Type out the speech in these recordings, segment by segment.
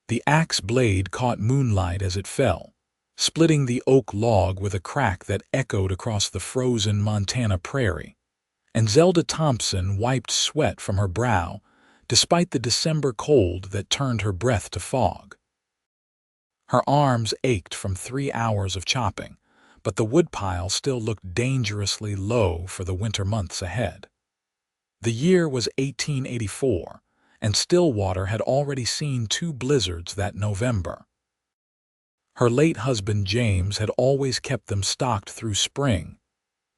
The axe blade caught moonlight as it fell, splitting the oak log with a crack that echoed across the frozen Montana prairie. And Zelda Thompson wiped sweat from her brow, despite the December cold that turned her breath to fog. Her arms ached from 3 hours of chopping, but the woodpile still looked dangerously low for the winter months ahead. The year was 1884, and Stillwater had already seen 2 blizzards that November. Her late husband James had always kept them stocked through spring,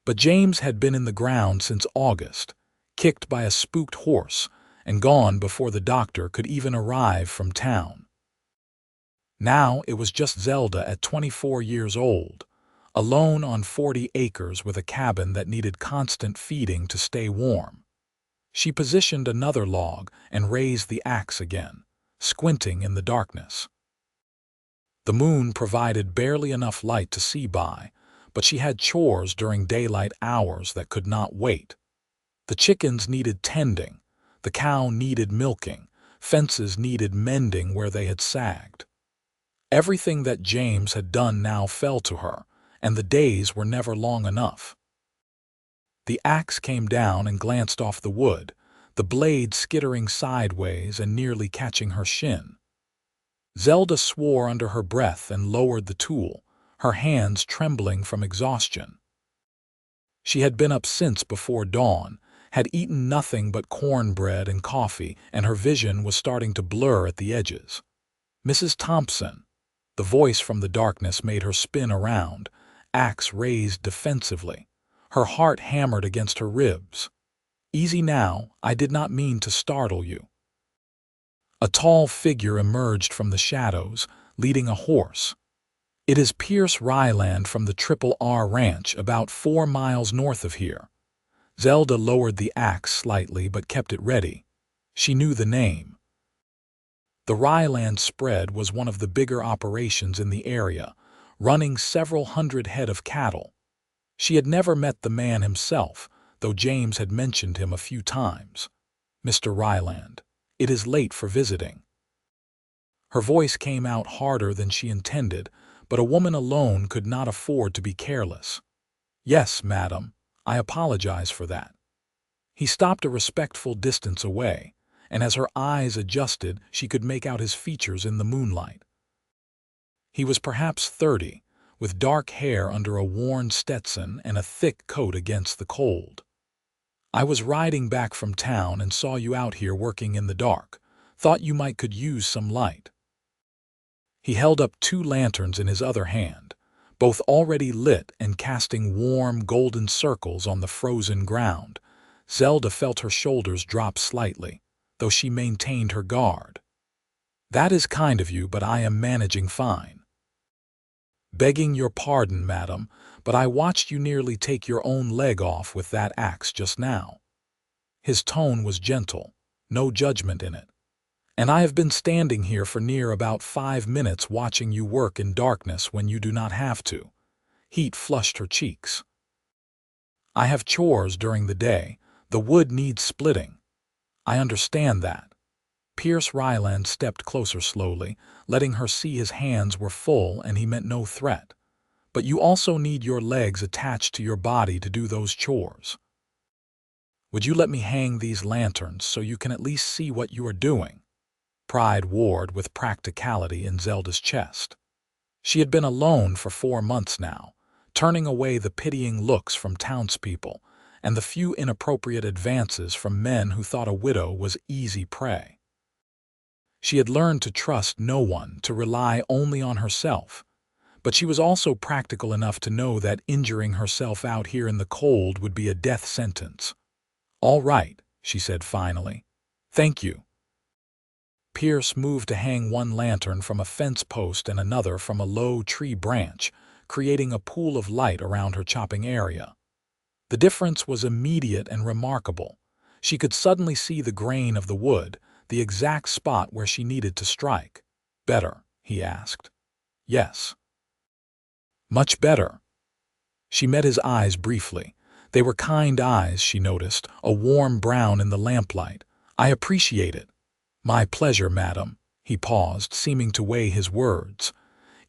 but James had been in the ground since August, kicked by a spooked horse, and gone before the doctor could even arrive from town. Now it was just Zelda at 24 years old, alone on 40 acres with a cabin that needed constant feeding to stay warm. She positioned another log and raised the axe again, squinting in the darkness. The moon provided barely enough light to see by, but she had chores during daylight hours that could not wait. The chickens needed tending, the cow needed milking, fences needed mending where they had sagged. Everything that James had done now fell to her, and the days were never long enough. The axe came down and glanced off the wood, the blade skittering sideways and nearly catching her shin. Zelda swore under her breath and lowered the tool, her hands trembling from exhaustion. She had been up since before dawn, had eaten nothing but cornbread and coffee, and her vision was starting to blur at the edges. "Mrs. Thompson," the voice from the darkness made her spin around, axe raised defensively. Her heart hammered against her ribs. "Easy now, I did not mean to startle you." A tall figure emerged from the shadows, leading a horse. "It is Pierce Ryland from the Triple R Ranch, about 4 miles north of here." Zelda lowered the axe slightly but kept it ready. She knew the name. The Ryland spread was one of the bigger operations in the area, running several hundred head of cattle. She had never met the man himself, though James had mentioned him a few times. "Mr. Ryland, it is late for visiting." Her voice came out harder than she intended, but a woman alone could not afford to be careless. "Yes, madam, I apologize for that." He stopped a respectful distance away, and as her eyes adjusted, she could make out his features in the moonlight. He was perhaps 30, with dark hair under a worn Stetson and a thick coat against the cold. "I was riding back from town and saw you out here working in the dark. Thought you might could use some light." He held up 2 lanterns in his other hand, both already lit and casting warm, golden circles on the frozen ground. Zelda felt her shoulders drop slightly, though she maintained her guard. "That is kind of you, but I am managing fine." "Begging your pardon, madam, but I watched you nearly take your own leg off with that axe just now." His tone was gentle, no judgment in it. "And I have been standing here for near about 5 minutes watching you work in darkness when you do not have to." Heat flushed her cheeks. "I have chores during the day. The wood needs splitting." "I understand that." Pierce Ryland stepped closer slowly, letting her see his hands were full and he meant no threat. "But you also need your legs attached to your body to do those chores. Would you let me hang these lanterns so you can at least see what you are doing?" Pride warred with practicality in Zelda's chest. She had been alone for 4 months now, turning away the pitying looks from townspeople and the few inappropriate advances from men who thought a widow was easy prey. She had learned to trust no one, to rely only on herself, but she was also practical enough to know that injuring herself out here in the cold would be a death sentence. "All right," she said finally. "Thank you." Pierce moved to hang one lantern from a fence post and another from a low tree branch, creating a pool of light around her chopping area. The difference was immediate and remarkable. She could suddenly see the grain of the wood, the exact spot where she needed to strike. "Better?" he asked. "Yes." "Much better." She met his eyes briefly. They were kind eyes, she noticed, a warm brown in the lamplight. "I appreciate it." "My pleasure, madam," he He paused, seeming to weigh his words.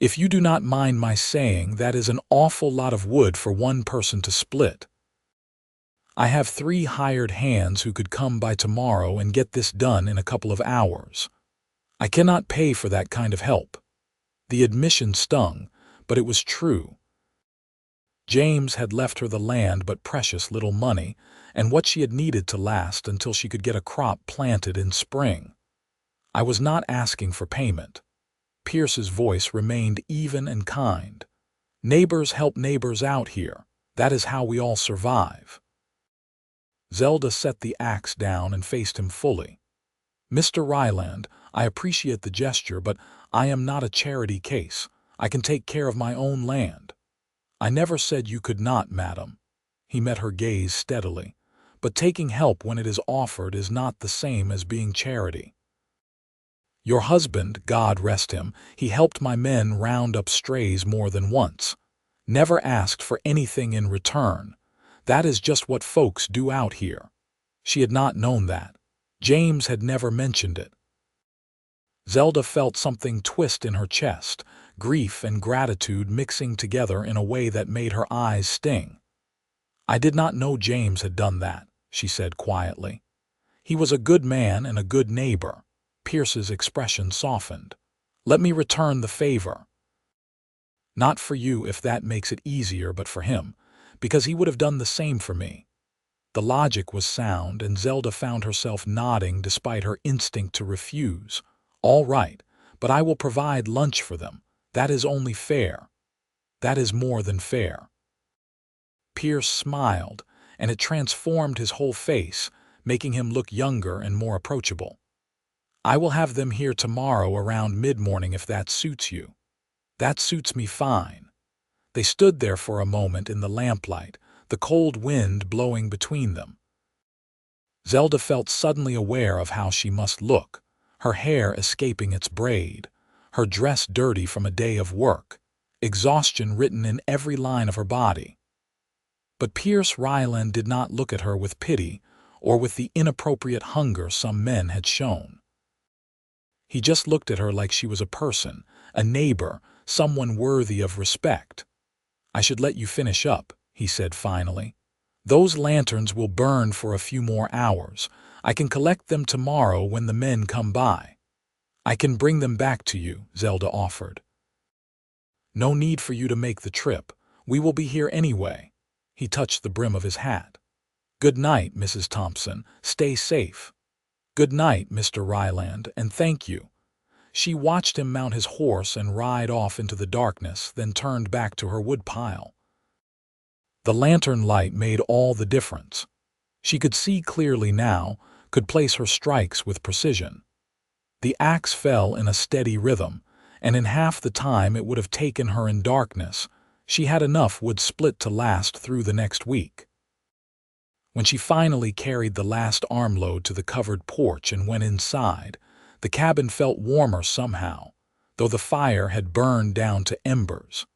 "If you do not mind my saying, that is an awful lot of wood for one person to split. I have 3 hired hands who could come by tomorrow and get this done in a couple of hours. I cannot pay for that kind of help." The admission stung, but it was true. James had left her the land but precious little money, and what she had needed to last until she could get a crop planted in spring. "I was not asking for payment." Pierce's voice remained even and kind. "Neighbors help neighbors out here. That is how we all survive." Zelda set the axe down and faced him fully. "Mr. Ryland, I appreciate the gesture, but I am not a charity case. I can take care of my own land." "I never said you could not, madam." He met her gaze steadily. "But taking help when it is offered is not the same as being charity. Your husband, God rest him, he helped my men round up strays more than once. Never asked for anything in return. That is just what folks do out here." She had not known that. James had never mentioned it. Zelda felt something twist in her chest, grief and gratitude mixing together in a way that made her eyes sting. "I did not know James had done that," she said quietly. "He was a good man and a good neighbor." Pierce's expression softened. "Let me return the favor. Not for you if that makes it easier, but for him, because he would have done the same for me." The logic was sound, and Zelda found herself nodding despite her instinct to refuse. "All right, but I will provide lunch for them. That is only fair." "That is more than fair." Pierce smiled, and it transformed his whole face, making him look younger and more approachable. "I will have them here tomorrow around mid-morning if that suits you." "That suits me fine." They stood there for a moment in the lamplight, the cold wind blowing between them. Zelda felt suddenly aware of how she must look, her hair escaping its braid, her dress dirty from a day of work, exhaustion written in every line of her body. But Pierce Ryland did not look at her with pity or with the inappropriate hunger some men had shown. He just looked at her like she was a person, a neighbor, someone worthy of respect. "I should let you finish up," he said finally. "Those lanterns will burn for a few more hours. I can collect them tomorrow when the men come by." "I can bring them back to you," Zelda offered. "No need for you to make the trip. We will be here anyway." He touched the brim of his hat. "Good night, Mrs. Thompson. Stay safe." "Good night, Mr. Ryland, and thank you." She watched him mount his horse and ride off into the darkness, then turned back to her woodpile. The lantern light made all the difference. She could see clearly now, could place her strikes with precision. The axe fell in a steady rhythm, and in half the time it would have taken her in darkness, she had enough wood split to last through the next week. When she finally carried the last armload to the covered porch and went inside, the cabin felt warmer somehow, though the fire had burned down to embers.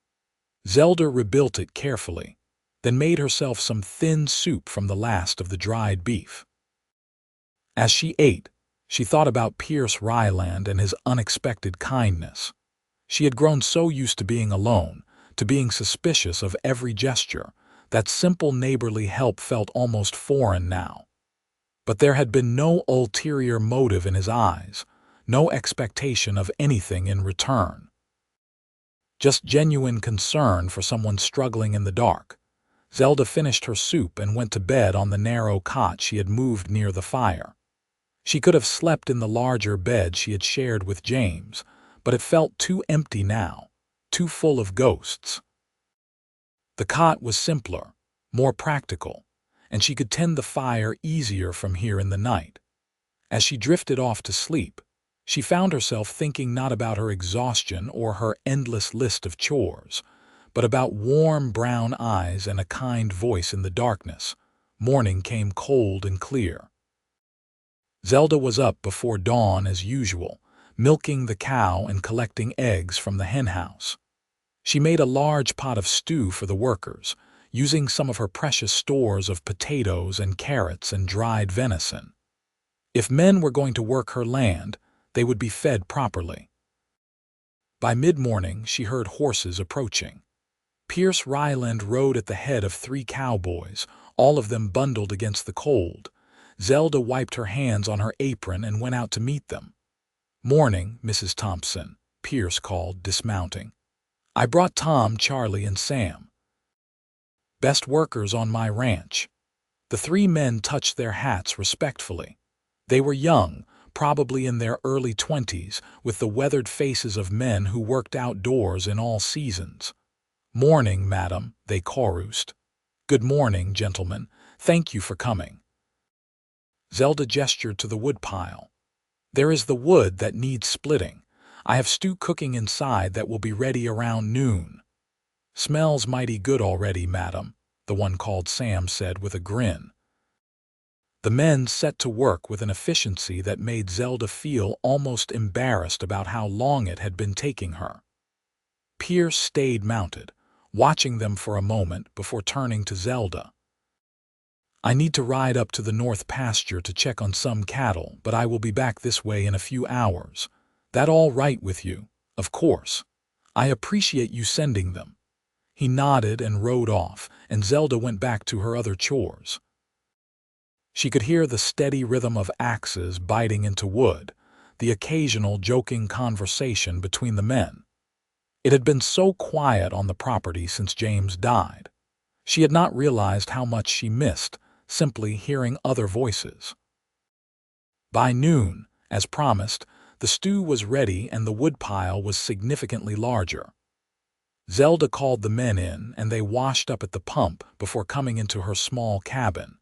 Zelda rebuilt it carefully, then made herself some thin soup from the last of the dried beef. As she ate, she thought about Pierce Ryland and his unexpected kindness. She had grown so used to being alone, to being suspicious of every gesture, that simple neighborly help felt almost foreign now. But there had been no ulterior motive in his eyes, no expectation of anything in return. Just genuine concern for someone struggling in the dark. Zelda finished her soup and went to bed on the narrow cot she had moved near the fire. She could have slept in the larger bed she had shared with James, but it felt too empty now, too full of ghosts. The cot was simpler, more practical, and she could tend the fire easier from here in the night. As she drifted off to sleep, she found herself thinking not about her exhaustion or her endless list of chores, but about warm brown eyes and a kind voice in the darkness. Morning came cold and clear. Zelda was up before dawn as usual, milking the cow and collecting eggs from the henhouse. She made a large pot of stew for the workers, using some of her precious stores of potatoes and carrots and dried venison. If men were going to work her land, they would be fed properly. By mid-morning, she heard horses approaching. Pierce Ryland rode at the head of 3 cowboys, all of them bundled against the cold. Zelda wiped her hands on her apron and went out to meet them. "Morning, Mrs. Thompson," Pierce called, dismounting. "I brought Tom, Charlie, and Sam. Best workers on my ranch." The 3 men touched their hats respectfully. They were young, probably in their early 20s, with the weathered faces of men who worked outdoors in all seasons. "Morning, madam," they chorused. "Good morning, gentlemen. Thank you for coming." Zelda gestured to the woodpile. "There is the wood that needs splitting. I have stew cooking inside that will be ready around noon." "Smells mighty good already, madam," the one called Sam said with a grin. The men set to work with an efficiency that made Zelda feel almost embarrassed about how long it had been taking her. Pierce stayed mounted, watching them for a moment before turning to Zelda. "I need to ride up to the north pasture to check on some cattle, but I will be back this way in a few hours. That all right with you?" "Of course. I appreciate you sending them." He nodded and rode off, and Zelda went back to her other chores. She could hear the steady rhythm of axes biting into wood, the occasional joking conversation between the men. It had been so quiet on the property since James died. She had not realized how much she missed, simply hearing other voices. By noon, as promised, the stew was ready and the woodpile was significantly larger. Zelda called the men in, and they washed up at the pump before coming into her small cabin.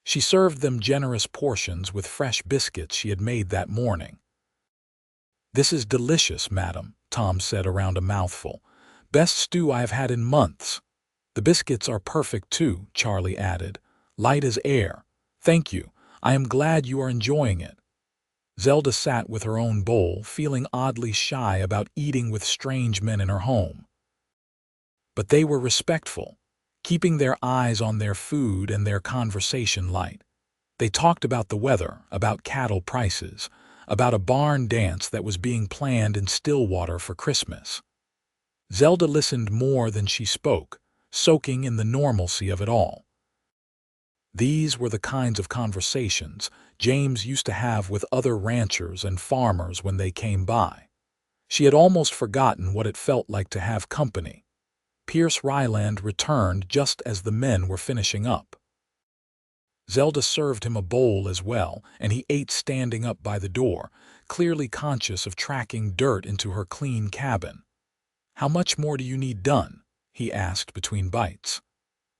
She served them generous portions with fresh biscuits she had made that morning. "This is delicious, madam," Tom said around a mouthful. "Best stew I have had in months." "The biscuits are perfect too," Charlie added. "Light as air." "Thank you. I am glad you are enjoying it." Zelda sat with her own bowl, feeling oddly shy about eating with strange men in her home. But they were respectful, keeping their eyes on their food and their conversation light. They talked about the weather, about cattle prices, about a barn dance that was being planned in Stillwater for Christmas. Zelda listened more than she spoke, soaking in the normalcy of it all. These were the kinds of conversations James used to have with other ranchers and farmers when they came by. She had almost forgotten what it felt like to have company. Pierce Ryland returned just as the men were finishing up. Zelda served him a bowl as well, and he ate standing up by the door, clearly conscious of tracking dirt into her clean cabin. "How much more do you need done?" he asked between bites.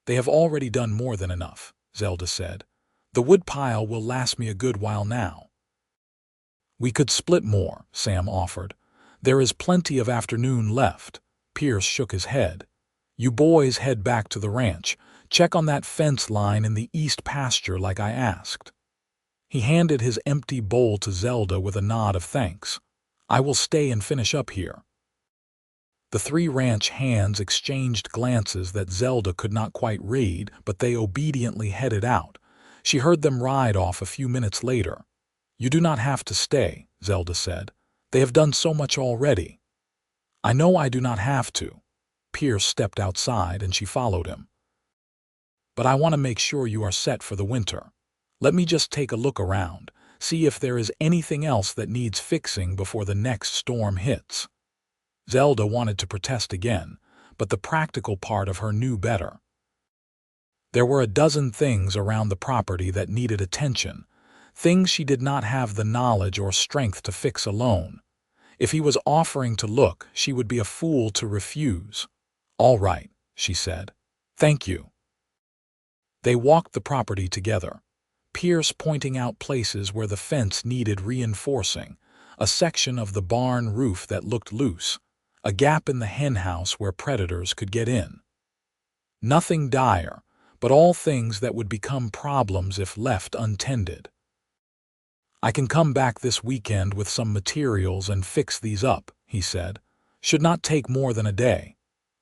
"They have already done more than enough," Zelda said. "The woodpile will last me a good while now." "We could split more," Sam offered. "There is plenty of afternoon left." Pierce shook his head. "You boys head back to the ranch. Check on that fence line in the east pasture like I asked." He handed his empty bowl to Zelda with a nod of thanks. "I will stay and finish up here." The 3 ranch hands exchanged glances that Zelda could not quite read, but they obediently headed out. She heard them ride off a few minutes later. "You do not have to stay," Zelda said. "They have done so much already." "I know I do not have to." Pierce stepped outside and she followed him. "But I want to make sure you are set for the winter. Let me just take a look around, see if there is anything else that needs fixing before the next storm hits." Zelda wanted to protest again, but the practical part of her knew better. There were a dozen things around the property that needed attention, things she did not have the knowledge or strength to fix alone. If he was offering to look, she would be a fool to refuse. "All right," she said. "Thank you." They walked the property together, Pierce pointing out places where the fence needed reinforcing, a section of the barn roof that looked loose, a gap in the henhouse where predators could get in. Nothing dire, but all things that would become problems if left untended. "I can come back this weekend with some materials and fix these up," he said. "Should not take more than a day."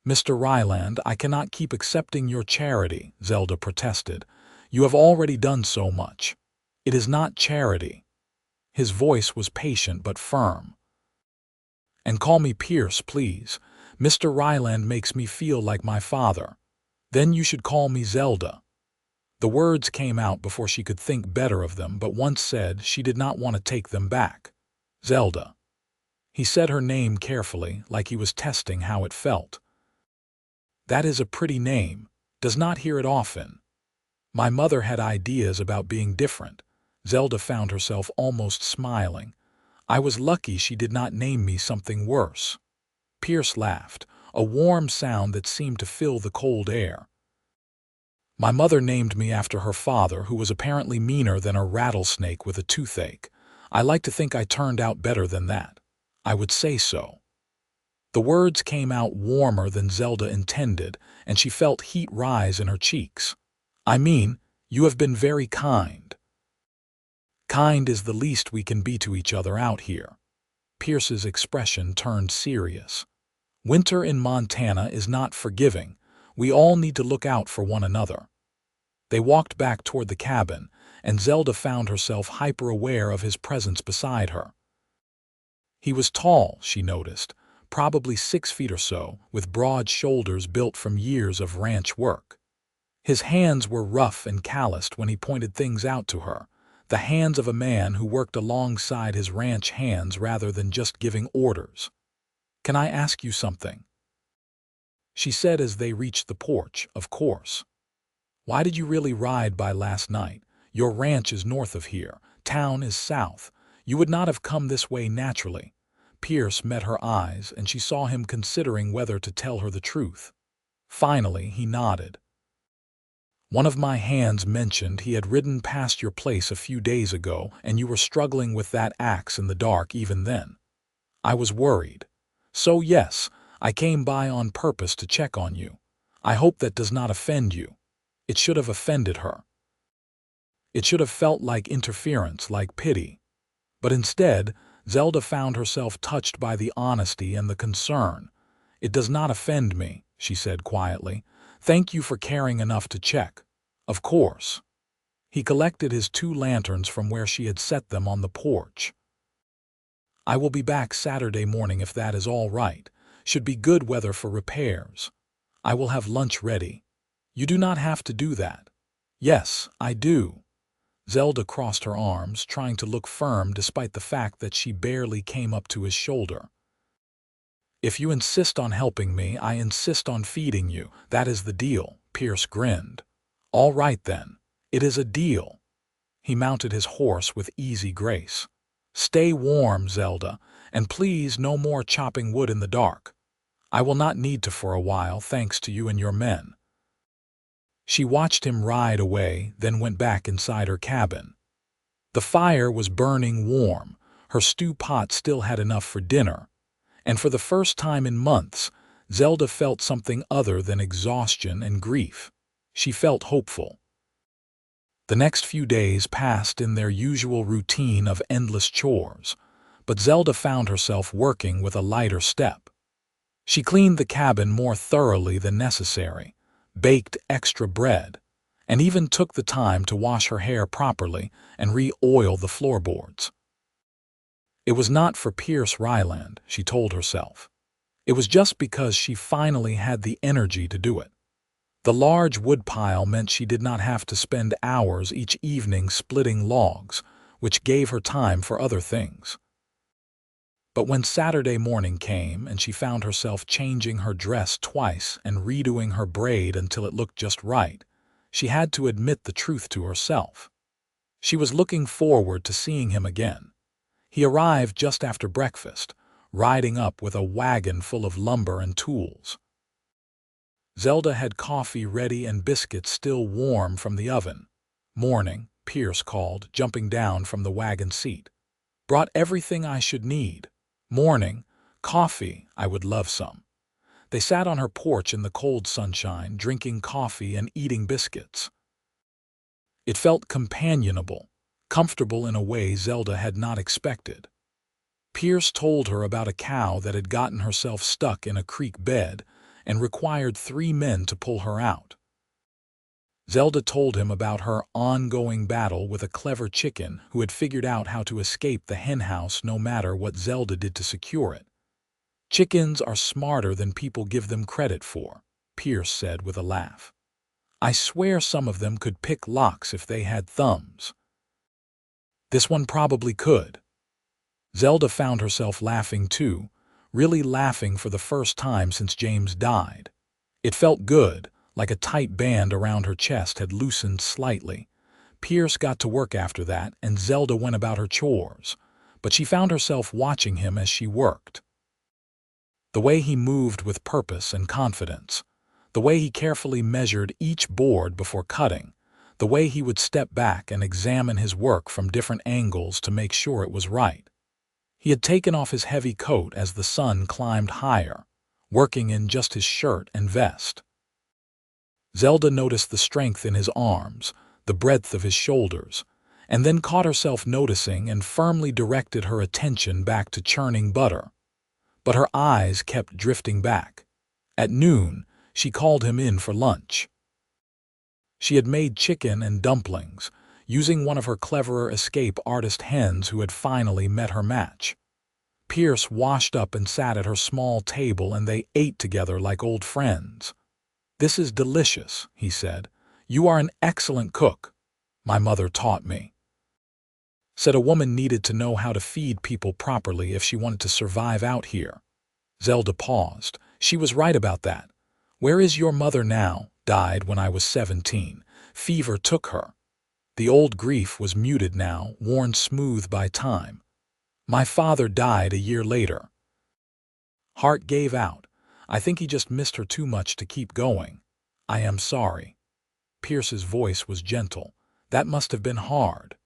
"Mr. Ryland, I cannot keep accepting your charity," Zelda protested. "You have already done so much." "It is not charity." His voice was patient but firm. "And call me Pierce, please. Mr. Ryland makes me feel like my father. Then you should call me Zelda." The words came out before she could think better of them, but once said, she did not want to take them back. "Zelda." He said her name carefully, like he was testing how it felt. "That is a pretty name. Does not hear it often." My mother had ideas about being different. Zelda found herself almost smiling. "I was lucky she did not name me something worse." Pierce laughed, a warm sound that seemed to fill the cold air. "My mother named me after her father, who was apparently meaner than a rattlesnake with a toothache. I like to think I turned out better than that. I would say so." The words came out warmer than Zelda intended, and she felt heat rise in her cheeks. "I mean, you have been very kind." "Kind is the least we can be to each other out here." Pierce's expression turned serious. "Winter in Montana is not forgiving. We all need to look out for one another." They walked back toward the cabin, and Zelda found herself hyper-aware of his presence beside her. He was tall, she noticed, probably 6 feet or so, with broad shoulders built from years of ranch work. His hands were rough and calloused when he pointed things out to her, the hands of a man who worked alongside his ranch hands rather than just giving orders. "Can I ask you something?" she said as they reached the porch. "Of course." "Why did you really ride by last night? Your ranch is north of here. Town is south. You would not have come this way naturally." Pierce met her eyes, and she saw him considering whether to tell her the truth. Finally, he nodded. "One of my hands mentioned he had ridden past your place a few days ago, and you were struggling with that axe in the dark even then. I was worried. So yes, I came by on purpose to check on you. I hope that does not offend you." It should have offended her. It should have felt like interference, like pity. But instead, Zelda found herself touched by the honesty and the concern. "It does not offend me," she said quietly. "Thank you for caring enough to check." "Of course." He collected his 2 lanterns from where she had set them on the porch. "I will be back Saturday morning if that is all right. Should be good weather for repairs. I will have lunch ready." "You do not have to do that." "Yes, I do." Zelda crossed her arms, trying to look firm despite the fact that she barely came up to his shoulder. "If you insist on helping me, I insist on feeding you. That is the deal." Pierce grinned. "All right then. It is a deal." He mounted his horse with easy grace. "Stay warm, Zelda, and please no more chopping wood in the dark. I will not need to for a while, thanks to you and your men." She watched him ride away, then went back inside her cabin. The fire was burning warm, her stew pot still had enough for dinner, and for the first time in months, Zelda felt something other than exhaustion and grief. She felt hopeful. The next few days passed in their usual routine of endless chores, but Zelda found herself working with a lighter step. She cleaned the cabin more thoroughly than necessary, baked extra bread, and even took the time to wash her hair properly and re-oil the floorboards. It was not for Pierce Ryland, she told herself. It was just because she finally had the energy to do it. The large woodpile meant she did not have to spend hours each evening splitting logs, which gave her time for other things. But when Saturday morning came and she found herself changing her dress twice and redoing her braid until it looked just right, she had to admit the truth to herself. She was looking forward to seeing him again. He arrived just after breakfast, riding up with a wagon full of lumber and tools. Zelda had coffee ready and biscuits still warm from the oven. "Morning," Pierce called, jumping down from the wagon seat. "Brought everything I should need." "Morning. Coffee. I would love some." They sat on her porch in the cold sunshine, drinking coffee and eating biscuits. It felt companionable, comfortable in a way Zelda had not expected. Pierce told her about a cow that had gotten herself stuck in a creek bed and required 3 men to pull her out. Zelda told him about her ongoing battle with a clever chicken who had figured out how to escape the henhouse no matter what Zelda did to secure it. "Chickens are smarter than people give them credit for," Pierce said with a laugh. "I swear some of them could pick locks if they had thumbs." This one probably could. Zelda found herself laughing too, really laughing for the first time since James died. It felt good, like a tight band around her chest had loosened slightly. Pierce got to work after that, and Zelda went about her chores, but she found herself watching him as she worked. The way he moved with purpose and confidence, the way he carefully measured each board before cutting, the way he would step back and examine his work from different angles to make sure it was right. He had taken off his heavy coat as the sun climbed higher, working in just his shirt and vest. Zelda noticed the strength in his arms, the breadth of his shoulders, and then caught herself noticing and firmly directed her attention back to churning butter. But her eyes kept drifting back. At noon, she called him in for lunch. She had made chicken and dumplings, using one of her cleverer escape artist hens who had finally met her match. Pierce washed up and sat at her small table, and they ate together like old friends. "This is delicious," he said. "You are an excellent cook. My mother taught me. Said a woman needed to know how to feed people properly if she wanted to survive out here." Zelda paused. "She was right about that. Where is your mother now? Died when I was 17. Fever took her." The old grief was muted now, worn smooth by time. "My father died a year later." Heart gave out. "I think he just missed her too much to keep going. I am sorry." Pierce's voice was gentle. "That must have been hard."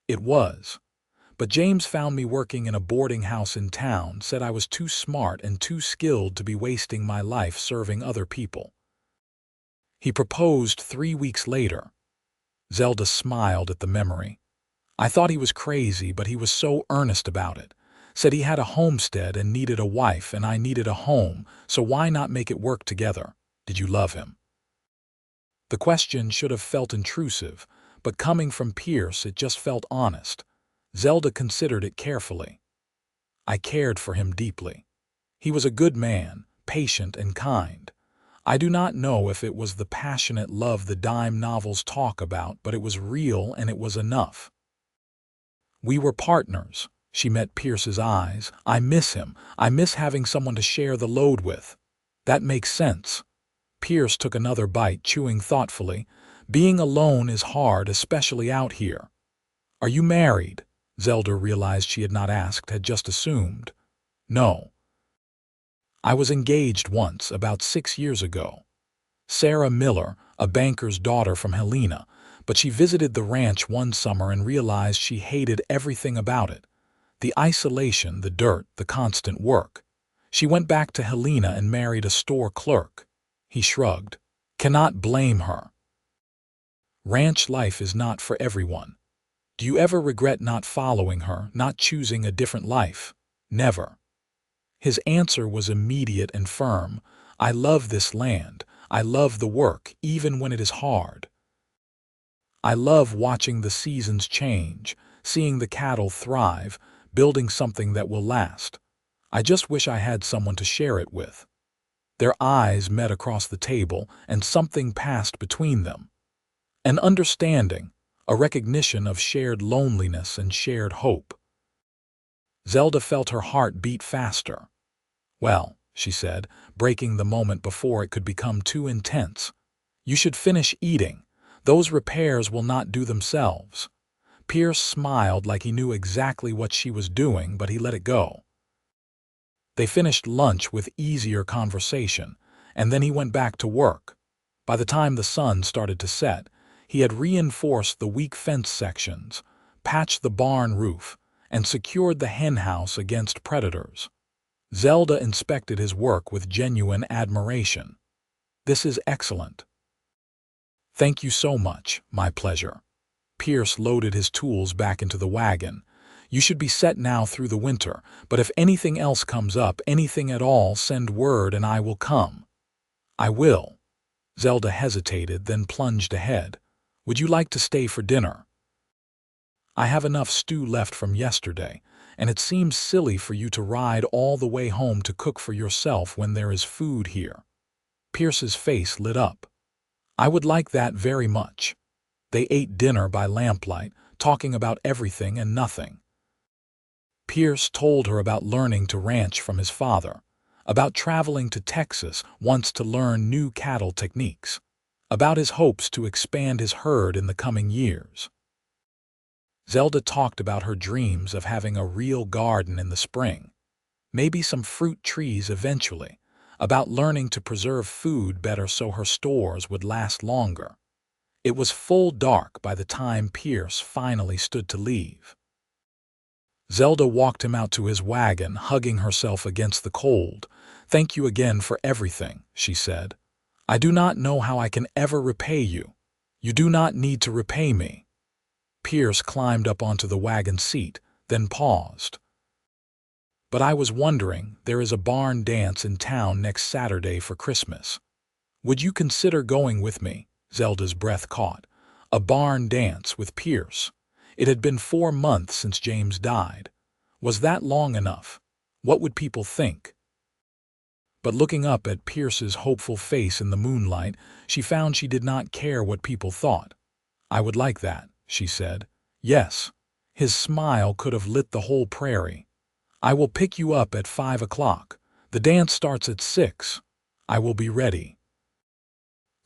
"It was. But James found me working in a boarding house in town, said I was too smart and too skilled to be wasting my life serving other people. He proposed 3 weeks later." Zelda smiled at the memory. "I thought he was crazy, but he was so earnest about it. Said he had a homestead and needed a wife, and I needed a home, so why not make it work together? Did you love him?" The question should have felt intrusive, but coming from Pierce it just felt honest. Zelda considered it carefully. "I cared for him deeply. He was a good man, patient and kind. I do not know if it was the passionate love the dime novels talk about, but it was real and it was enough. We were partners." She met Pierce's eyes. "I miss him. I miss having someone to share the load with." "That makes sense." Pierce took another bite, chewing thoughtfully. "Being alone is hard, especially out here." "Are you married?" Zelda realized she had not asked, had just assumed. "No. I was engaged once, about 6 years ago. Sarah Miller, a banker's daughter from Helena, but she visited the ranch one summer and realized she hated everything about it. The isolation, the dirt, the constant work. She went back to Helena and married a store clerk." He shrugged. "Cannot blame her. Ranch life is not for everyone. Do you ever regret not following her, not choosing a different life?" "Never." His answer was immediate and firm. "I love this land. I love the work, even when it is hard. I love watching the seasons change, seeing the cattle thrive, building something that will last. I just wish I had someone to share it with." Their eyes met across the table, and something passed between them. An understanding, a recognition of shared loneliness and shared hope. Zelda felt her heart beat faster. "Well," she said, breaking the moment before it could become too intense, "you should finish eating. Those repairs will not do themselves." Pierce smiled like he knew exactly what she was doing, but he let it go. They finished lunch with easier conversation, and then he went back to work. By the time the sun started to set, he had reinforced the weak fence sections, patched the barn roof, and secured the henhouse against predators. Zelda inspected his work with genuine admiration. "This is excellent." "Thank you so much. My pleasure." Pierce loaded his tools back into the wagon. "You should be set now through the winter, but if anything else comes up, anything at all, send word and I will come." "I will." Zelda hesitated, then plunged ahead. "Would you like to stay for dinner? I have enough stew left from yesterday, and it seems silly for you to ride all the way home to cook for yourself when there is food here." Pierce's face lit up. "I would like that very much." They ate dinner by lamplight, talking about everything and nothing. Pierce told her about learning to ranch from his father, about traveling to Texas once to learn new cattle techniques, about his hopes to expand his herd in the coming years. Zelda talked about her dreams of having a real garden in the spring, maybe some fruit trees eventually, about learning to preserve food better so her stores would last longer. It was full dark by the time Pierce finally stood to leave. Zelda walked him out to his wagon, hugging herself against the cold. "Thank you again for everything," she said. "I do not know how I can ever repay you." "You do not need to repay me." Pierce climbed up onto the wagon seat, then paused. "But I was wondering, there is a barn dance in town next Saturday for Christmas. Would you consider going with me?" Zelda's breath caught. A barn dance with Pierce. It had been 4 months since James died. Was that long enough? What would people think? But looking up at Pierce's hopeful face in the moonlight, she found she did not care what people thought. "I would like that," she said. "Yes." His smile could have lit the whole prairie. "I will pick you up at 5 o'clock. The dance starts at 6. I will be ready."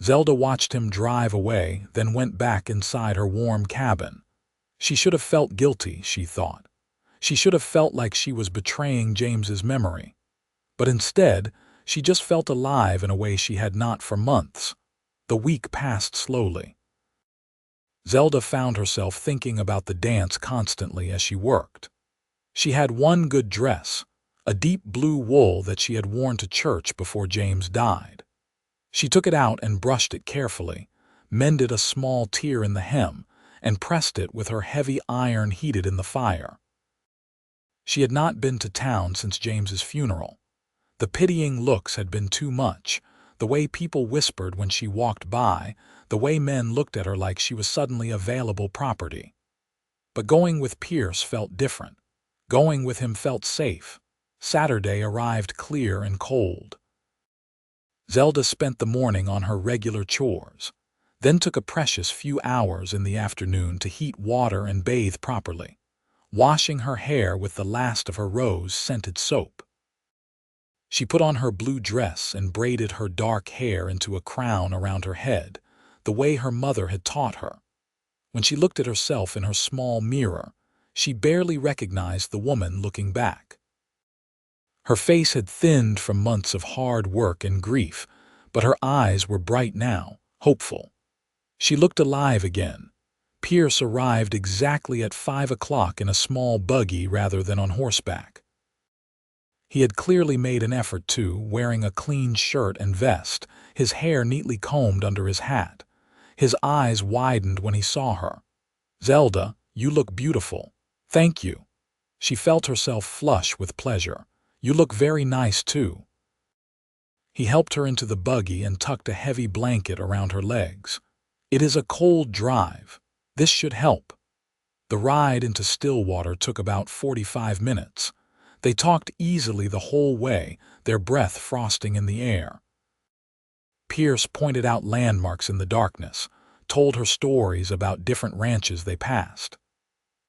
Zelda watched him drive away, then went back inside her warm cabin. She should have felt guilty, she thought. She should have felt like she was betraying James's memory. But instead, she just felt alive in a way she had not for months. The week passed slowly. Zelda found herself thinking about the dance constantly as she worked. She had one good dress, a deep blue wool that she had worn to church before James died. She took it out and brushed it carefully, mended a small tear in the hem, and pressed it with her heavy iron heated in the fire. She had not been to town since James's funeral. The pitying looks had been too much, the way people whispered when she walked by, the way men looked at her like she was suddenly available property. But going with Pierce felt different. Going with him felt safe. Saturday arrived clear and cold. Zelda spent the morning on her regular chores, then took a precious few hours in the afternoon to heat water and bathe properly, washing her hair with the last of her rose-scented soap. She put on her blue dress and braided her dark hair into a crown around her head, the way her mother had taught her. When she looked at herself in her small mirror, she barely recognized the woman looking back. Her face had thinned from months of hard work and grief, but her eyes were bright now, hopeful. She looked alive again. Pierce arrived exactly at 5 o'clock in a small buggy rather than on horseback. He had clearly made an effort too, wearing a clean shirt and vest, his hair neatly combed under his hat. His eyes widened when he saw her. "Zelda, you look beautiful." "Thank you." She felt herself flush with pleasure. "You look very nice too." He helped her into the buggy and tucked a heavy blanket around her legs. "It is a cold drive. This should help." The ride into Stillwater took about 45 minutes. They talked easily the whole way, their breath frosting in the air. Pierce pointed out landmarks in the darkness, told her stories about different ranches they passed.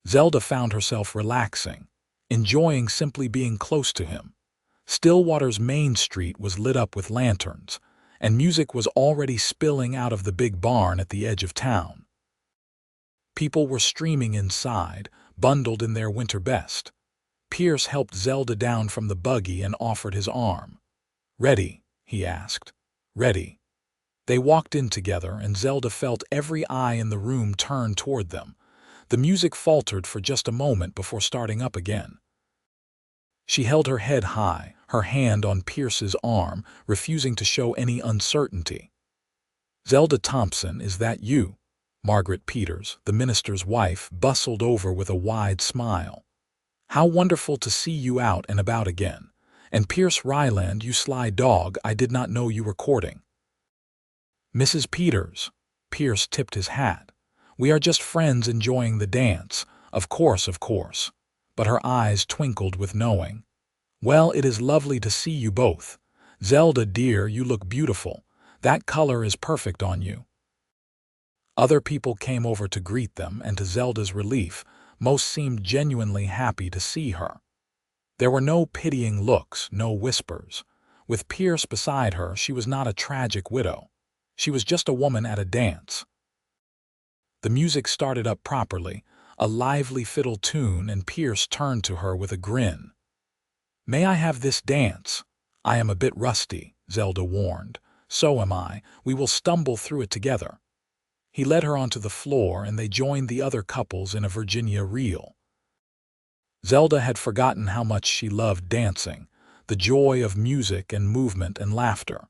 Zelda found herself relaxing, enjoying simply being close to him. Stillwater's main street was lit up with lanterns, and music was already spilling out of the big barn at the edge of town. People were streaming inside, bundled in their winter best. Pierce helped Zelda down from the buggy and offered his arm. "Ready?" he asked. "Ready." They walked in together, and Zelda felt every eye in the room turn toward them. The music faltered for just a moment before starting up again. She held her head high, her hand on Pierce's arm, refusing to show any uncertainty. "Zelda Thompson, is that you?" Margaret Peters, the minister's wife, bustled over with a wide smile. "How wonderful to see you out and about again. And Pierce Ryland, you sly dog, I did not know you were courting." "Mrs. Peters." Pierce tipped his hat. "We are just friends enjoying the dance. Of course, of course." But her eyes twinkled with knowing. "Well, it is lovely to see you both. Zelda, dear, you look beautiful. That color is perfect on you." Other people came over to greet them, and to Zelda's relief, most seemed genuinely happy to see her. There were no pitying looks, no whispers. With Pierce beside her, she was not a tragic widow. She was just a woman at a dance. The music started up properly, a lively fiddle tune, and Pierce turned to her with a grin. "May I have this dance?" "I am a bit rusty," Zelda warned. "So am I. We will stumble through it together." He led her onto the floor, and they joined the other couples in a Virginia reel. Zelda had forgotten how much she loved dancing, the joy of music and movement and laughter.